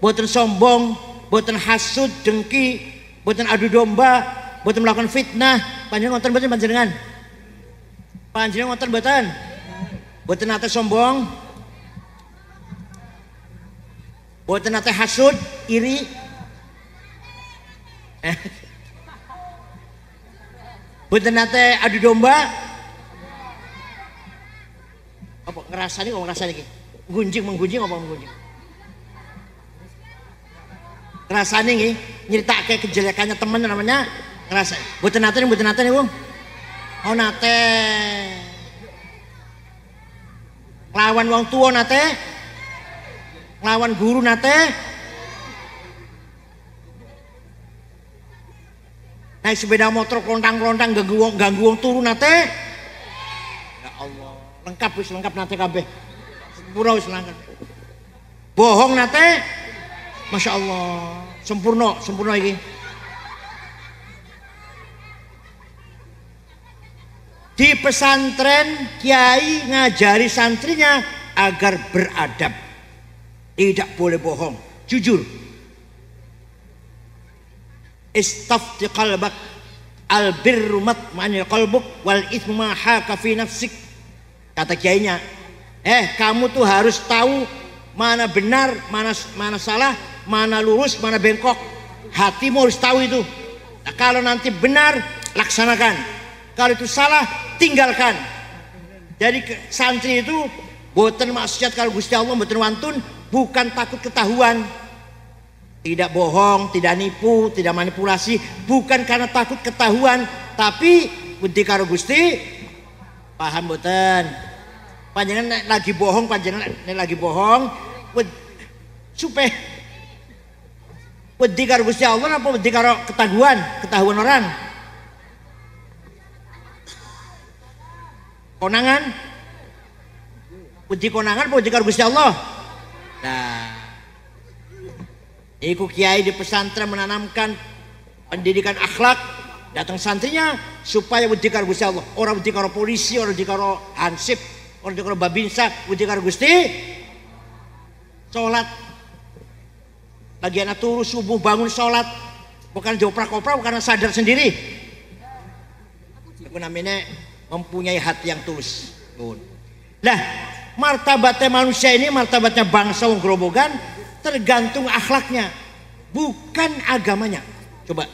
boten sombong, boten hasud, dengki, boten adu domba, boten melakukan fitnah. Panjenengan ngonten boten panjenengan? Panjenengan ngonten boten? Boten nate sombong, boten nate hasud, iri. Boten nate adu domba. Apa ngerasani kok ngerasani iki? Menggunjing apa menggunjing? Ngerasani nggih, nyeritake kejelekannya temen namanya ngerasa. Mboten nate niku. Oh nate. Lawan wong tua nate. Lawan guru nate. Naik sepeda motor klontang-klontang ganggu wong turu nate. Ya Allah, lengkap nate kabeh. Sempurna wis lengkap. Bohong nate. Masya Allah, sempurna ini. Di pesantren, kiai ngajari santrinya agar beradab, tidak boleh bohong, jujur. Istafti qalbak, albirru matma'anil qalbuk, wal ithmu ma haka fi nafsik. Kata kiainya, kamu tuh harus tahu mana benar, mana salah, mana lurus, mana bengkok. Hatimu harus tahu itu. Nah, kalau nanti benar, laksanakan. Kalau itu salah, tinggalkan. Jadi santri itu boten maksiat kalau Gusti Allah, boten wantun, bukan takut ketahuan. Tidak bohong, tidak nipu, tidak manipulasi, bukan karena takut ketahuan, tapi budi karo Gusti. Paham boten? Panjenengan lagi bohong, supaya wedi karo Gusti Allah apa wedi karo ketahuan orang? Wedi konangan wedi karo Gusti Allah. Nah, iku kiai di pesantren menanamkan pendidikan akhlak datang santrinya supaya wedi karo Gusti Allah. Orang wedi karo polisi, orang wedi karo hansip, orang wedi karo babinsa, wedi karo Gusti. Salat lagi anak turu subuh bangun salat bukan dioprak-oprak karena sadar sendiri. Itu namanya mempunyai hati yang tulus. Nah, martabatnya manusia ini, martabatnya bangsa wong Grobogan tergantung akhlaknya, bukan agamanya. Coba.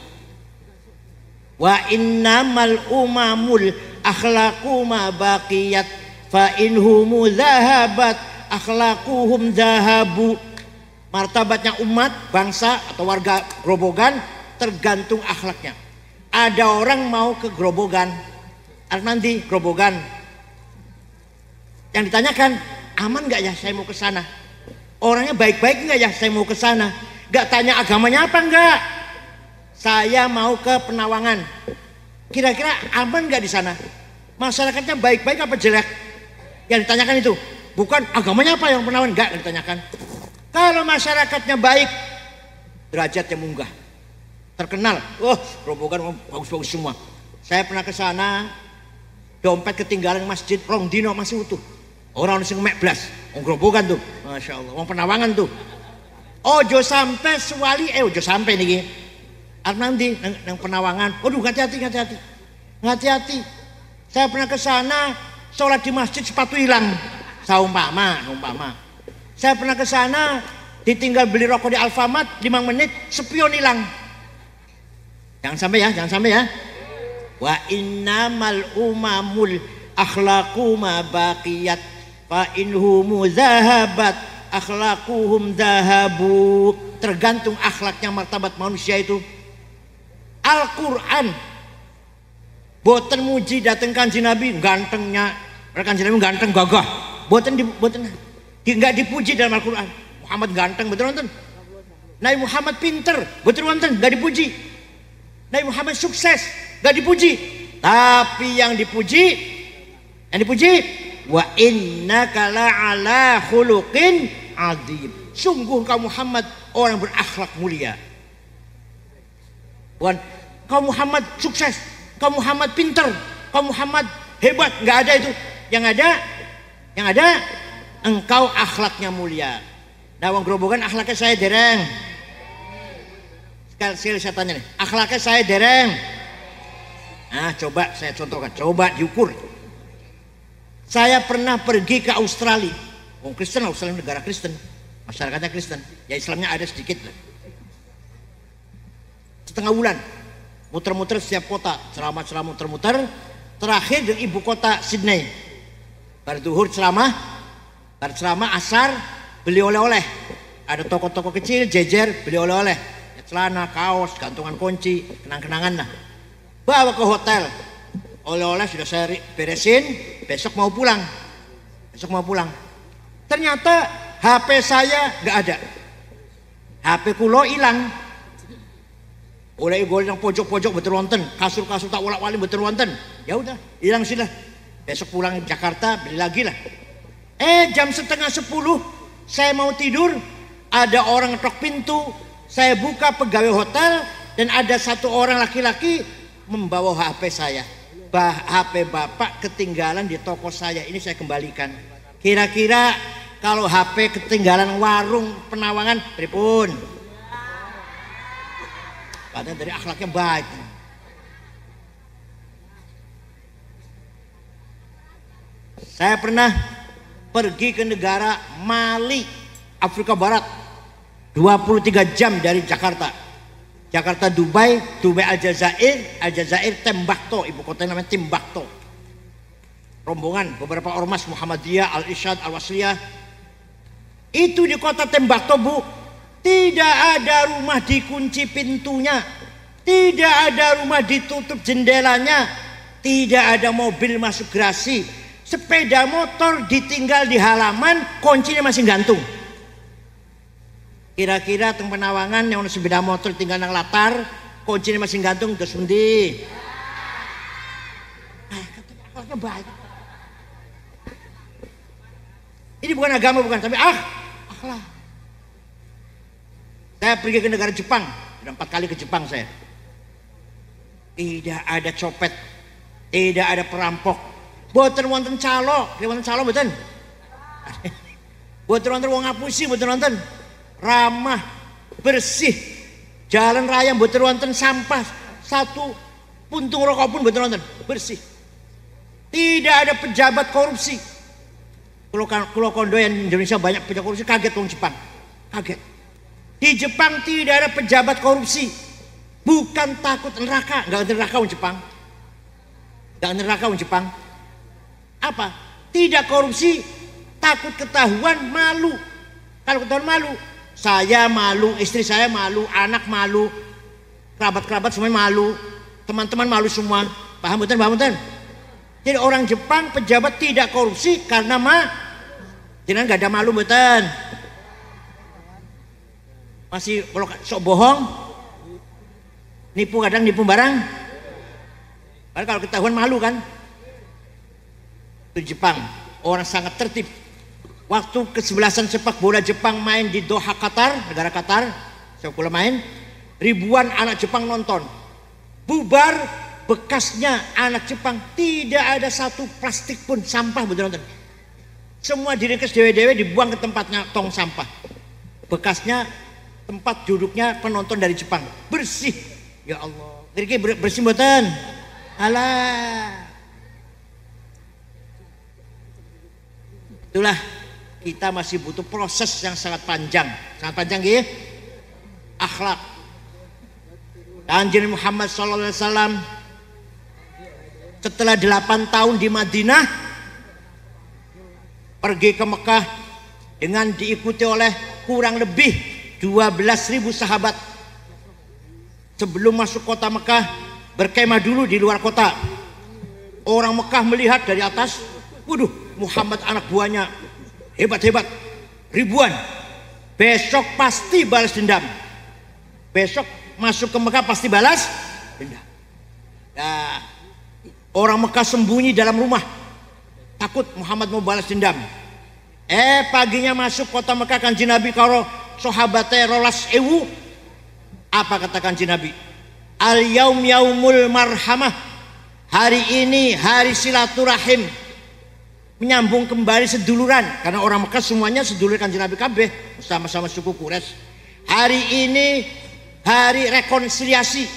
Wa innamal umamul akhlaqu ma baqiyat fa inhum dhahabat akhlaquhum dhahabu. Martabatnya umat, bangsa atau warga Grobogan tergantung akhlaknya. Ada orang mau ke Grobogan, nanti Grobogan, yang ditanyakan aman nggak ya saya mau ke sana, orangnya baik-baik nggak ya saya mau ke sana, nggak tanya agamanya apa enggak, saya mau ke Penawangan, kira-kira aman nggak di sana, masyarakatnya baik-baik apa jelek, yang ditanyakan itu bukan agamanya apa yang Penawangan, enggak ditanyakan. Kalau masyarakatnya baik, derajatnya munggah, terkenal, Grobogan bagus-bagus semua. Saya pernah ke sana, dompet ketinggalan masjid rong dino masih utuh. Orang sing mek blas, wong Grobogan tuh, masya Allah, wong Penawangan tuh. Ojo sampai sewali, ojo sampai nih, nanti nang Penawangan. Waduh, hati-hati. Saya pernah ke sana, sholat di masjid sepatu hilang, saumpama. Saya pernah ke sana, ditinggal beli rokok di Alfamart 5 menit, spion hilang. Jangan sampai ya. Wa innamal umamul akhlaqu ma baqiyat fa inhum dhahabat akhlaquhum dhahabu. Tergantung akhlaknya martabat manusia itu. Al-Qur'an boten muji dateng Kanjeng Nabi gantengnya, Kanjeng Nabi ganteng gagah. Boten enggak dipuji dalam Al-Qur'an. Muhammad ganteng betul wonten. Nabi Muhammad pinter betul wonten, enggak dipuji. Nabi Muhammad sukses, gak dipuji. Tapi yang dipuji wa innaka la'ala khuluqin adzim. Sungguh kau Muhammad orang berakhlak mulia. Bukan kau Muhammad sukses, kau Muhammad pinter, kau Muhammad hebat, nggak ada itu. Yang ada engkau akhlaknya mulia. Nah, wong Grobogan akhlaknya saya dereng. Sekali saya tanya nih, akhlaknya saya dereng. Nah, coba saya contohkan, coba diukur. Saya pernah pergi ke Australia. Wong Kristen, Australia negara Kristen, masyarakatnya Kristen, ya Islamnya ada sedikit lah. Setengah bulan, muter-muter setiap kota, ceramah muter-muter. Terakhir di ibu kota Sydney. Bar duhur ceramah, asar beli oleh-oleh. Ada toko-toko kecil jejer beli oleh-oleh. Celana, kaos, gantungan kunci, kenang-kenangan lah. Bawa ke hotel. Oleh-oleh sudah saya beresin, besok mau pulang. Ternyata HP saya nggak ada. HP kulo hilang. Oleh gol yang pojok-pojok betul wonten, kasur-kasur tak wolak-walik betul wonten. Ya udah, hilang sudah. Besok pulang Jakarta beli lagi lah. Jam 9:30 saya mau tidur, ada orang ngetok pintu. Saya buka pegawai hotel dan ada satu orang laki-laki membawa HP saya. HP bapak ketinggalan di toko saya, ini saya kembalikan. Kira-kira kalau HP ketinggalan warung Penawangan, pripun? Padahal dari akhlaknya baik. Saya pernah pergi ke negara Mali, Afrika Barat. 23 jam dari Jakarta. Jakarta Dubai Aljazair Timbuktu, ibu kota namanya Timbuktu. Rombongan beberapa ormas Muhammadiyah, Al-Irsyad, Al-Wasliyah. Itu di kota Timbuktu, Bu. Tidak ada rumah dikunci pintunya, tidak ada rumah ditutup jendelanya, tidak ada mobil masuk garasi, sepeda motor ditinggal di halaman, kuncinya masih gantung. Kira-kira teng Penawangan yang sepeda motor tinggal nang latar, kuncinya masih gantung terus endi? Katanya baik. Ini bukan agama, bukan, tapi akhlak. Saya pergi ke negara Jepang, sudah 4 kali ke Jepang saya. Tidak ada copet, tidak ada perampok. Boten wonten calo, wonten calo boten. Boten wonten wong ngapusi, boten wonten. Ramah, bersih. Jalan raya boten wonten sampah. Satu puntung rokok pun boten wonten, bersih. Tidak ada pejabat korupsi. Kalau kondo yang Indonesia banyak pejabat korupsi, kaget wong Jepang. Kaget. Di Jepang tidak ada pejabat korupsi. Bukan takut neraka, enggak neraka wong Jepang. Enggak neraka wong Jepang. Apa? Tidak korupsi, takut ketahuan, malu. Kalau ketahuan malu, saya malu, istri saya malu, anak malu, kerabat-kerabat semuanya malu, teman-teman malu semua. Paham betul, paham betul? Jadi orang Jepang pejabat tidak korupsi karena jangan nggak ada malu betul. Masih kalau sok bohong, nipu kadang nipu barang. Padahal kalau ketahuan malu kan. Di Jepang orang sangat tertib. Waktu kesebelasan sepak bola Jepang main di Doha, Qatar, negara Qatar, sepak bola main, ribuan anak Jepang nonton. Bubar, bekasnya anak Jepang tidak ada satu plastik pun sampah betul nonton. Semua diringkas dewe-dewe dibuang ke tempatnya tong sampah. Bekasnya tempat duduknya penonton dari Jepang bersih. Ya Allah, jadi bersih betul. Alah. Itulah kita masih butuh proses yang sangat panjang gitu. Akhlak. Kanjeng Muhammad SAW setelah 8 tahun di Madinah pergi ke Mekah dengan diikuti oleh kurang lebih 12.000 sahabat. Sebelum masuk kota Mekah berkemah dulu di luar kota. Orang Mekah melihat dari atas, waduh, Muhammad anak buahnya hebat-hebat, ribuan. Besok pasti balas dendam. Besok masuk ke Mekah pasti balas dendam. Nah, orang Mekah sembunyi dalam rumah, takut Muhammad mau balas dendam. Paginya masuk kota Mekah, Kanjeng Nabi karo sahabate rolas ewu. Apa kata Kanjeng Nabi? Al yaum yaumul marhamah. Hari ini hari silaturahim. Menyambung kembali seduluran, karena orang Mekah semuanya sedulur Kanjeng Nabi kabeh, sama-sama suku Quraisy. Hari ini hari rekonsiliasi,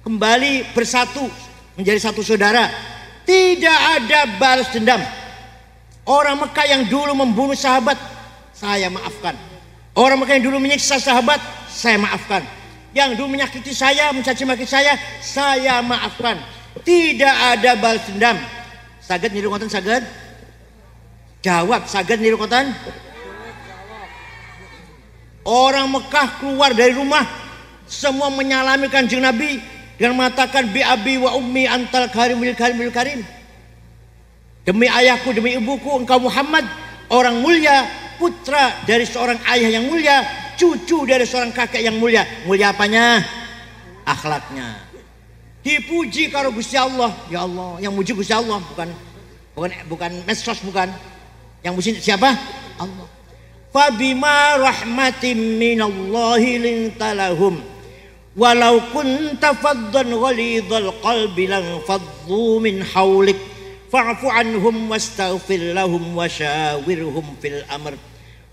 kembali bersatu menjadi satu saudara. Tidak ada balas dendam. Orang Mekah yang dulu membunuh sahabat, saya maafkan. Orang Mekah yang dulu menyiksa sahabat, saya maafkan. Yang dulu menyakiti saya, mencaci maki saya maafkan. Tidak ada balas dendam. Saged niru ngoten saged? Jawab, saged niru ngoten? Orang Mekah keluar dari rumah, semua menyalami Kanjeng Nabi dengan mengatakan bi abi wa ummi antal karimul karim. Demi ayahku, demi ibuku, engkau Muhammad orang mulia, putra dari seorang ayah yang mulia, cucu dari seorang kakek yang mulia. Mulia apanya? Akhlaknya. Dipuji karo Gusti Allah. Ya Allah, yang muji Gusti Allah, bukan medsos, bukan. Yang muji siapa? Allah. Fabima rahmatin minallahi lintalahum walau kunta faddan ghalidhal qalbi lan faddu min hawlik fa'fu anhum wastaghfir lahum wasyawirhum fil amr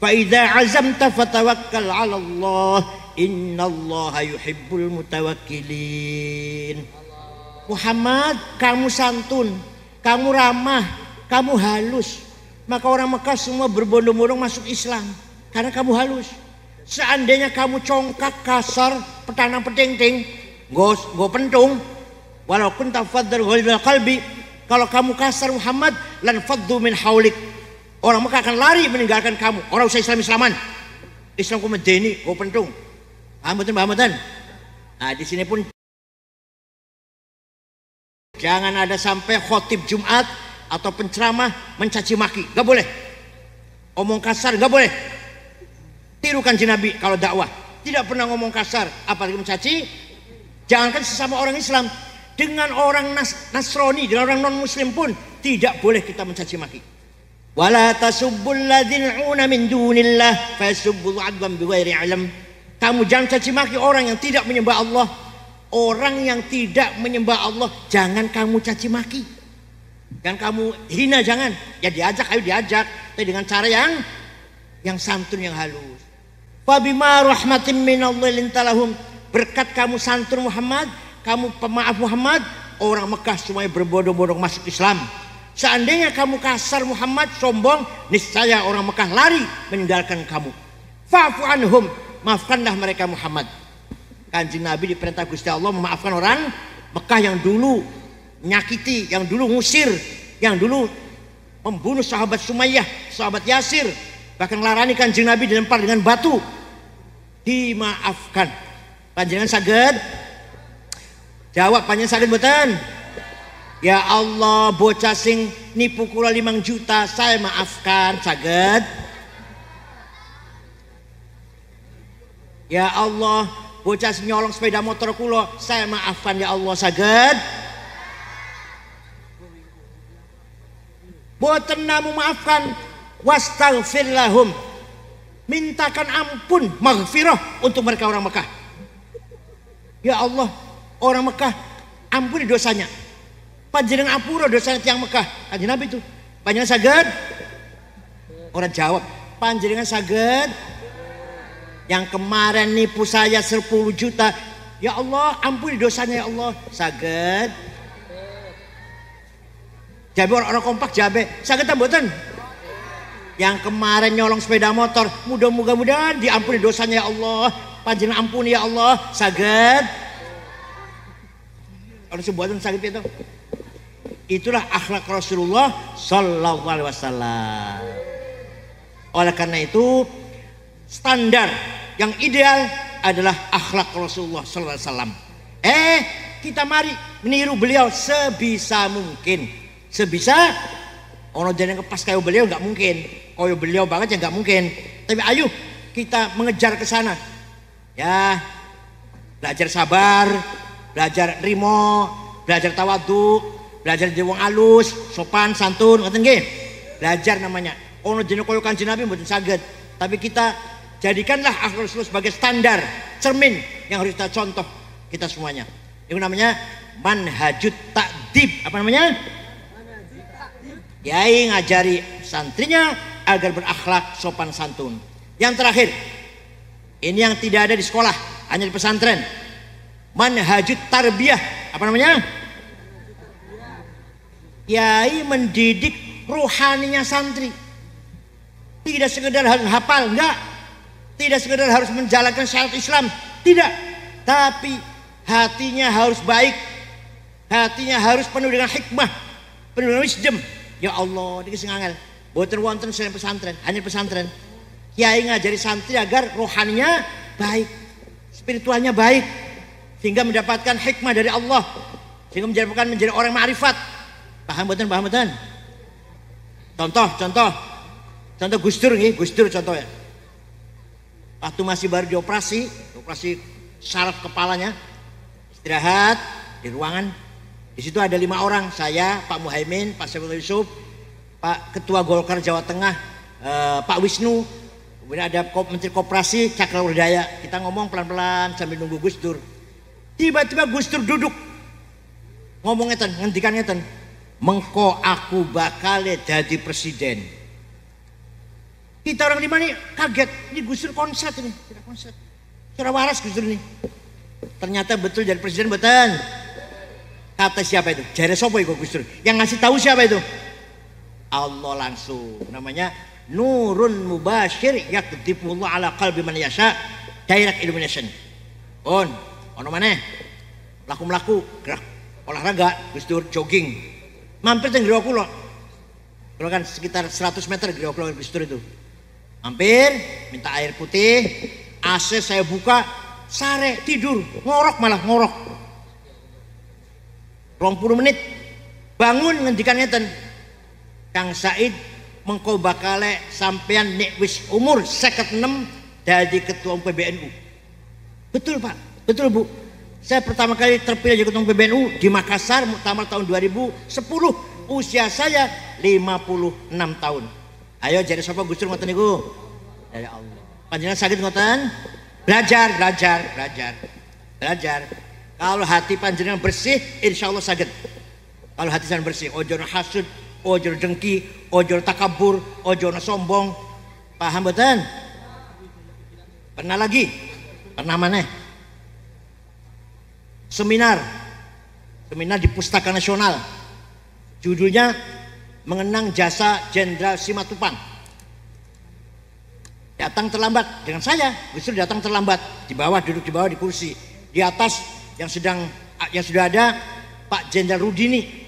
fa idza azamta fatawakkal 'ala Allah innallaha yuhibbul mutawakkilin. Muhammad, kamu santun, kamu ramah, kamu halus. Maka orang Mekah semua berbondong-bondong masuk Islam karena kamu halus. Seandainya kamu congkak, kasar, petanang peting-ting, go pentung, walaupun tafaddal ghalidhal qalbi, kalau kamu kasar Muhammad, lan faddu min haulik. Orang Mekah akan lari meninggalkan kamu. Orang usah Islam-Islaman. Islam ku medeni, go pentung. Paham betul? Nah, di sini pun jangan ada sampai khotib Jumat atau penceramah mencaci maki, gak boleh. Omong kasar gak boleh. Tiru Kanjeng Nabi kalau dakwah, tidak pernah ngomong kasar, apalagi mencaci. Jangankan sesama orang Islam, dengan orang Nasrani, dengan orang non Muslim pun tidak boleh kita mencaci maki. Wala tasubbul ladzina yu'una min dunillah fayasubbul adwan bighairi ilm. Kamu jangan caci maki orang yang tidak menyembah Allah. Orang yang tidak menyembah Allah jangan kamu caci maki. Jangan kamu hina, jangan. Ya diajak, ayo diajak, tapi dengan cara yang santun, yang halus. Fa bima rahmatin minallahi lintalahum. Berkat kamu santun Muhammad, kamu pemaaf Muhammad, orang Mekah semuanya berbondong-bondong masuk Islam. Seandainya kamu kasar Muhammad, sombong, niscaya orang Mekah lari meninggalkan kamu. Fa'fu anhum, maafkanlah mereka Muhammad. Kanjeng Nabi diperintah Gusti Allah memaafkan orang Mekah yang dulu menyakiti, yang dulu ngusir, yang dulu membunuh sahabat Sumayyah, sahabat Yasir, bahkan larani Kanjeng Nabi dilempar dengan batu. Dimaafkan. Panjenengan saged? Jawab, panjenengan saged mboten? Ya Allah, bocah sing nipu kula 5 juta saya maafkan, saged? Ya Allah, bocah sing nyolong sepeda motor kula saya maafkan, ya Allah, saged? Boten namu maafkan, wastaghfir lahum, mintakan ampun, maghfirah untuk mereka orang Mekah. Ya Allah, orang Mekah ampuni dosanya. Panjenengan apura dosanya tiang Mekah. Kanjeng Nabi itu. Panjenengan saged? Orang jawab, panjenengan saged? Yang kemarin nipu saya 10 juta, ya Allah ampuni dosanya, ya Allah, saged? Jabe orang kompak jabe, saged ta mboten? Yang kemarin nyolong sepeda motor, mudah-mudahan diampuni dosanya, ya Allah, panjenengan ampuni, ya Allah, saged? Kalau sebuatan sakit itu. Itulah akhlak Rasulullah sallallahu alaihi wasallam. Oleh karena itu, standar yang ideal adalah akhlak Rasulullah sallallahu alaihi wasallam. Kita mari meniru beliau sebisa mungkin. Sebisa ono jeneng pas kayak beliau nggak mungkin. Koyo beliau banget ya nggak mungkin. Tapi ayo kita mengejar ke sana. Ya, belajar sabar, belajar rimo, belajar tawadhu, belajar jadi wong alus, sopan, santun, ngoten nggih. Belajar namanya. Ono jeneng koyo Kanjeng Nabi mboten saged. Tapi kita jadikanlah akhlak Rasul sebagai standar, cermin yang harus kita contoh kita semuanya. Itu namanya manhajut ta'dib. Apa namanya? Kiai ngajari santrinya agar berakhlak sopan santun. Yang terakhir, ini yang tidak ada di sekolah, hanya di pesantren. Manhajut tarbiyah. Apa namanya? Kiai mendidik rohaninya santri. Tidak sekedar harus hafal, enggak. Tidak sekedar harus menjalankan syariat Islam, tidak. Tapi hatinya harus baik. Hatinya harus penuh dengan hikmah, penuh dengan wisdom. Ya Allah, ini sing angel. Boten wonten selain pesantren, hanya pesantren. Kiai ngajari santri agar rohaninya baik, spiritualnya baik, sehingga mendapatkan hikmah dari Allah, sehingga menjadi orang ma'rifat. Paham boten, paham boten? Contoh Gus Dur nih, Gus Dur contoh ya. Waktu masih baru dioperasi saraf kepalanya, istirahat di ruangan. Di situ ada 5 orang, saya, Pak Muhaimin, Pak Saifullah Yusuf, Pak Ketua Golkar Jawa Tengah, Pak Wisnu, kemudian ada Menteri Koperasi Cakrawardaya. Kita ngomong pelan-pelan sambil nunggu Gus Dur. Tiba-tiba Gus Dur duduk, ngomong ngeten, ngendikan ngeten, mengko aku bakal jadi presiden. Kita orang di mana kaget, ini Gus Dur konslet ini, tidak konslet. Suara waras Gus Dur ini. Ternyata betul jadi presiden, betul. Kata siapa itu? Jare sopo iku Gus Dur? Yang ngasih tahu siapa itu? Allah langsung. Namanya Nurun Mubashir yakdifullah ala qalbi man yasha, direct illumination. Ono maneh? Laku-melaku, gerak olahraga, Gus Dur jogging. Mampir teng groko kula. Kula kan sekitar 100 meter groko kula Gus Dur itu. Mampir, minta air putih, AC saya buka, sare tidur, ngorok. 20 menit bangun ngendikan ngeten, Kang Said mengko bakale sampean nek wis umur 56 dadi ketua PBNU. Betul Pak, betul Bu. Saya pertama kali terpilih jadi ketua PBNU di Makassar, muktamar tahun 2010. Usia saya 56 tahun. Ayo jadi sapa Gus Dur ngoten niku? Dari Allah. Panjenengan saged ngoten? Belajar. Kalau hati panjenengan bersih, insya Allah saged. Kalau hati jangan bersih, ojo hasud, ojo dengki, ojo takabur, ojo sombong. Paham betul? Pernah lagi? Pernah mana? Seminar di Pustaka Nasional. Judulnya mengenang jasa Jenderal Simatupang. Datang terlambat dengan saya, justru datang terlambat. Di bawah, duduk di bawah di kursi. Di atas yang sudah ada Pak Jenderal Rudini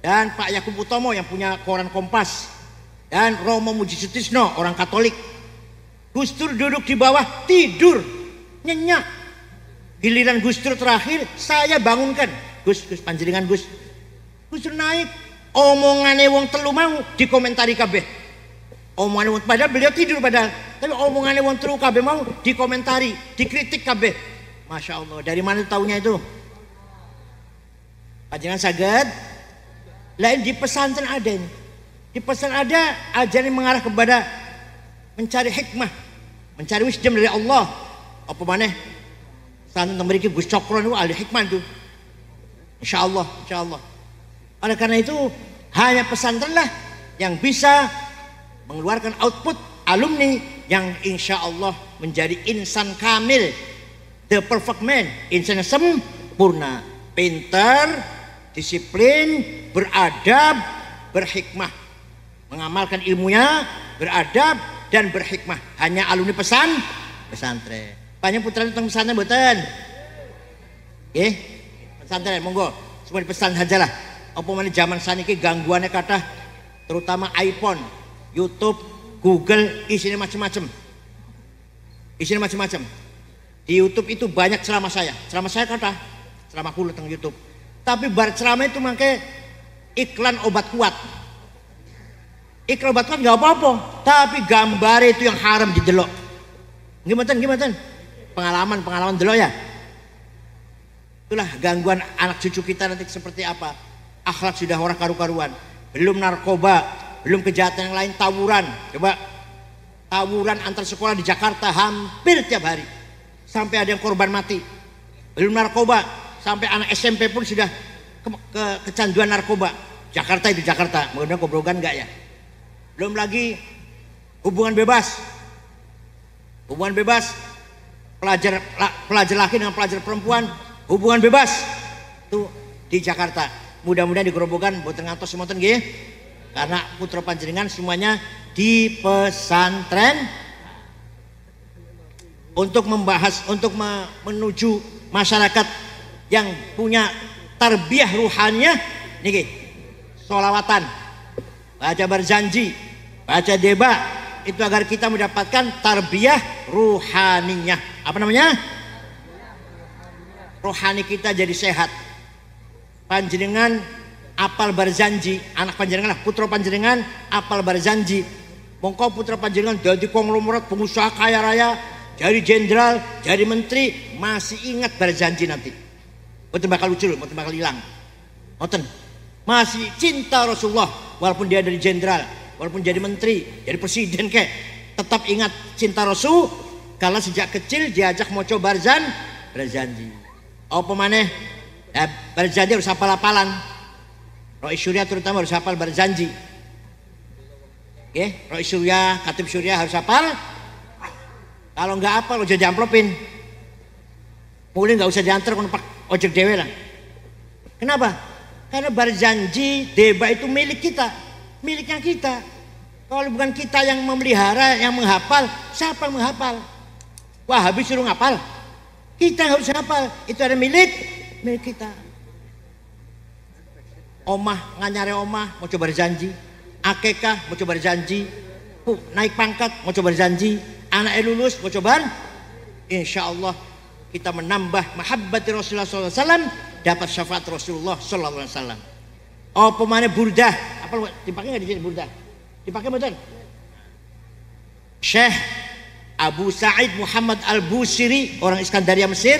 dan Pak Yakub Utomo yang punya koran Kompas dan Romo Muji Sutisno orang Katolik. Gus Dur duduk di bawah tidur nyenyak. Giliran Gus Dur terakhir saya bangunkan. Gus panjenengan Gus Dur naik. Omongane wong telu mau dikomentari kabeh. Omongane wong padahal beliau tidur padahal. Tapi omongane wong telu kabeh mau dikomentari, dikritik kabeh. Masya Allah, dari mana taunya itu? Panjenengan saged? Lain di pesantren ada ini. Di pesantren ada ajaran mengarah kepada mencari hikmah, mencari wisdom dari Allah. Apa maneh? Pesantren memiliki Gus Cokro itu ahli hikmah itu. Insya Allah. Oleh karena itu hanya pesantren lah yang bisa mengeluarkan output alumni yang insya Allah menjadi insan kamil, the perfect man, insan sempurna, pintar, disiplin, beradab, berhikmah, mengamalkan ilmunya, beradab dan berhikmah. Hanya alumni pesantren. Banyak putra tentang pesantren mboten? Pesantren monggo semua dipesan saja lah. Apa mana zaman saniki gangguannya kata terutama iPhone, YouTube, Google isinya macam-macam. Di YouTube itu banyak ceramah saya kata ceramah kulo tentang YouTube. Tapi bar ceramah itu mangke iklan obat kuat. Iklan obat kuat nggak apa-apa, tapi gambar itu yang haram didelok. Gimana? Pengalaman delok ya. Itulah gangguan anak cucu kita nanti seperti apa. Akhlak sudah orang karu-karuan. Belum narkoba, belum kejahatan yang lain, tawuran. Coba tawuran antar sekolah di Jakarta hampir tiap hari. Sampai ada yang korban mati. Belum narkoba, sampai anak SMP pun sudah kecanduan narkoba. Jakarta, mudah-mudahan kobrogan enggak ya. Belum lagi hubungan bebas. Pelajar laki dengan pelajar perempuan, hubungan bebas. Itu di Jakarta. Mudah-mudahan di Grobogan boten ngantos semonten nggih. Karena putra panjenengan semuanya di pesantren untuk membahas, untuk menuju masyarakat yang punya tarbiyah ruhaniyah niki. Sholawatan, baca berjanji, baca deba, itu agar kita mendapatkan tarbiyah ruhaniyah. Apa namanya? Rohani kita jadi sehat. Panjenengan apal berjanji, anak panjenengan lah, putra panjenengan apal berjanji. Mongko putra panjenengan jadi konglomerat pengusaha kaya raya, jadi jenderal, jadi menteri, masih ingat berjanji nanti. Mboten bakal lucu, mboten bakal hilang. Mboten. Masih cinta Rasulullah walaupun dia dari jenderal, walaupun jadi menteri, jadi presiden kek, tetap ingat cinta Rasul. Kalau sejak kecil diajak mau coba berjanji. Apa maneh? Berjanji harus hafal-hafalan. Rois Surya terutama harus hafal berjanji. Rois Surya, Khatib Surya harus hafal. Kalau nggak hafal udah diamplopin. Mulai nggak usah diantar kon pak ojek dewe lah. Kenapa? Karena berjanji deba itu milik kita, miliknya kita. Kalau bukan kita yang memelihara, yang menghafal, siapa yang menghafal? Wah habis suruh ngapal. Kita harus hafal. Itu ada milik kita. Omah nganyare omah mau coba berjanji, akekah mau coba berjanji, naik pangkat mau coba berjanji, anaknya lulus mau coba. Insya Allah kita menambah mahabbati Rasulullah SAW, dapat syafaat Rasulullah SAW. Oh pemane burdah, apa dipakai nggak di sini burdah? Dipakai betul. Syekh Abu Sa'id Muhammad Al-Busiri, orang Iskandaria Mesir,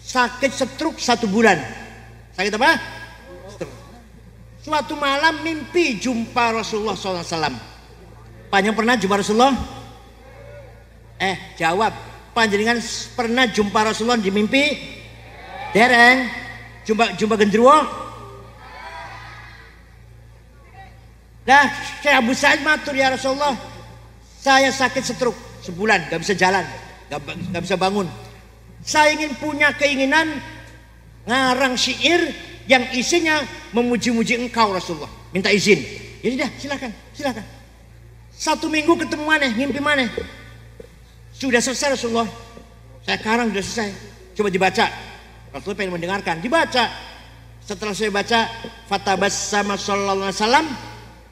sakit stroke 1 bulan. Sakit apa? Stroke. Suatu malam mimpi jumpa Rasulullah SAW. Panjang pernah jumpa Rasulullah? Jawab. Panjenengan pernah jumpa Rasulullah di mimpi? Dereng. Jumpa gendruwo? Nah, Syekh Abu Sa'id matur, ya Rasulullah, saya sakit stroke sebulan, gak bisa jalan, gak bisa bangun. Saya ingin punya keinginan ngarang syair yang isinya memuji-muji engkau Rasulullah. Minta izin. Ya sudah, silakan. 1 minggu ketemu maneh, ngimpi maneh. Sudah selesai Rasulullah. Saya karang sudah selesai. Coba dibaca. Rasulullah pengen mendengarkan. Dibaca. Setelah saya baca, fatabassama sallallahu alaihi wasallam,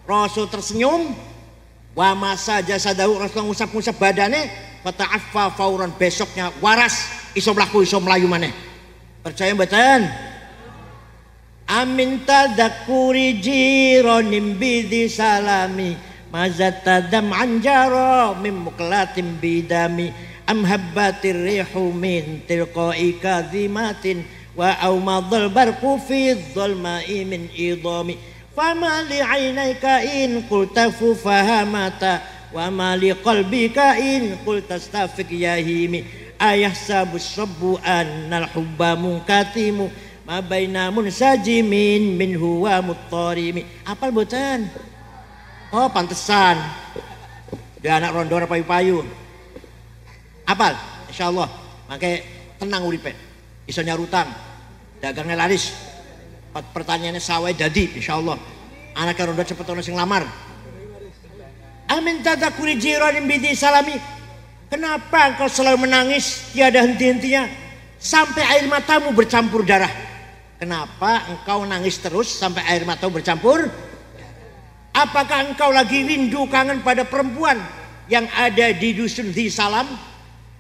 Rasul tersenyum. Wa masa jasadahu, Rasulullah ngusap-ngusap badannya. Fata'affa fauran, besoknya waras. Iso mlaku, iso melayu maneh. Percaya mboten? Amin tadakuri jironim bidi salami mazatadam anjaro mim muklatim bidami am habbatir rihu min tilqai kadhimatin wa aumadhal barqu fi dhulma'i min idami fama li aynayka in qulta fahamata wa ma li qalbika in qulta stafiq yahimi ayahsabu sabbu annal hubba munkatimu ma baina munsajimin min huwa muttarimi. Apal boten? Oh, pantesan dia anak rondor payu-payu. Apal? Insyaallah. Mangke tenang uripe. Iso nyarutang. Dagangnya laris. Pertanyaannya sawai dadi insyaallah. Anak rondor cepet ono sing lamar. Amin tadakuri jiran bidi salami. Kenapa engkau selalu menangis tiada henti-hentinya sampai air matamu bercampur darah? Kenapa engkau nangis terus sampai air matamu bercampur? Apakah engkau lagi rindu kangen pada perempuan yang ada di dusun di Salam?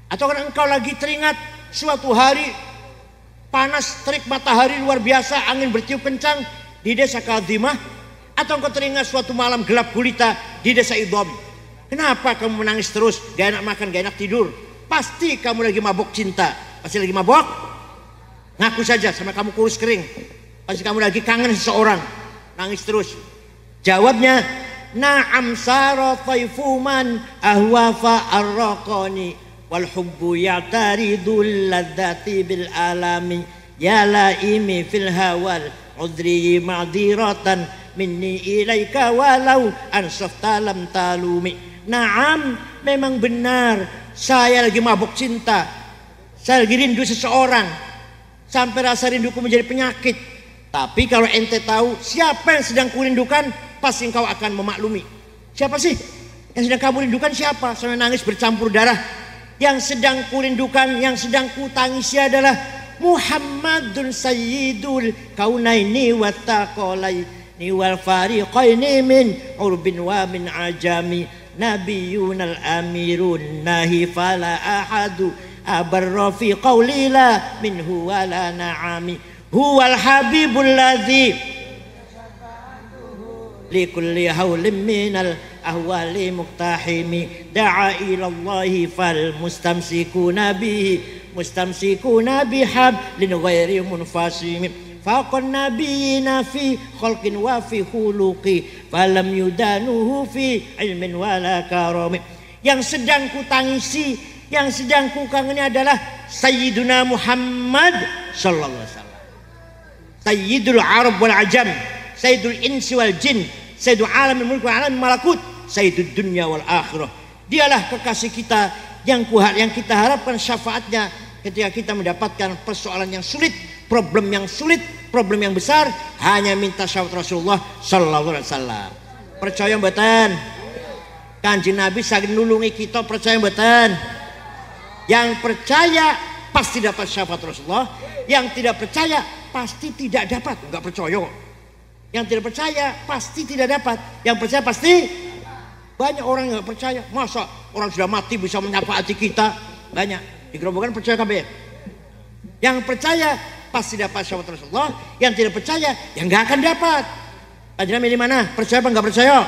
Atau engkau lagi teringat suatu hari panas terik matahari luar biasa, angin bertiup kencang di desa Kadhimah? Atau engkau teringat suatu malam gelap gulita di desa Idham? Kenapa kamu menangis terus? Gak enak makan, gak enak tidur. Pasti kamu lagi mabok cinta. Pasti lagi mabok. Ngaku saja sama kamu kurus kering. Pasti kamu lagi kangen seseorang. Nangis terus. Jawabnya, na'am sara taifuman ahwafa arraqani wal hubbu ya'taridul ladzati bil alami ya laimi fil hawal udri ma'diratan minni ilaika walau ansafta lam talumi. Naam, memang benar saya lagi mabuk cinta. Saya lagi rindu seseorang sampai rasa rinduku menjadi penyakit. Tapi kalau ente tahu siapa yang sedang kurindukan, pasti engkau akan memaklumi. Siapa sih yang sedang kamu rindukan? Siapa? Sampai nangis bercampur darah. Yang sedang kurindukan, yang sedang kutangisi adalah Muhammadun sayyidul kaunaini wa taqalaini wal fariqaini min urbin wa min ajami nabiyunal amirun nahi fala ahadu abarra fi qawli la minhu wala na'ami huwal habibul ladzi likulli hawlim minal ahwali muqtahimi da'a ilallahi fal mustamsikuna bihablin ghairi munfasimi faqan nabiyina fi khalqin wa fi khuluqi falam yudanuhu fi ilmin wala karami. Yang sedang kutangisi, yang sedang kukangeni adalah Sayyiduna Muhammad sallallahu alaihi wasallam, Sayyidul Arab wal Ajam, Sayyidul Insi wal Jin, Sayyidul Alamil Mulk wal Alamil Malakut, Sayyidud Dunya wal Akhirah. Dialah kekasih kita yang kita harapkan syafaatnya ketika kita mendapatkan persoalan yang sulit, problem yang sulit, problem yang besar, hanya minta syafaat Rasulullah sallallahu alaihi wasallam. Percaya mboten? Kanjeng Nabi saking nulungi kita, percaya mboten? Yang percaya pasti dapat syafaat Rasulullah, yang tidak percaya pasti tidak dapat. Enggak percaya. Yang tidak percaya pasti tidak dapat. Yang percaya pasti. Banyak orang yang enggak percaya. Masa orang sudah mati bisa menyafaati kita? Banyak. Di gerombokan percaya kabeh. Yang percaya pasti dapat syafaat Rasulullah, yang tidak percaya yang nggak akan dapat. Panjenengan milih mana? Percaya apa nggak percaya?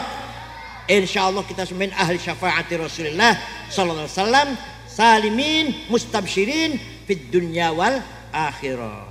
Insyaallah kita semua ahli syafaati Rasulullah sallallahu alaihi wasallam, salimin mustabsyirin fid dunya wal akhirah.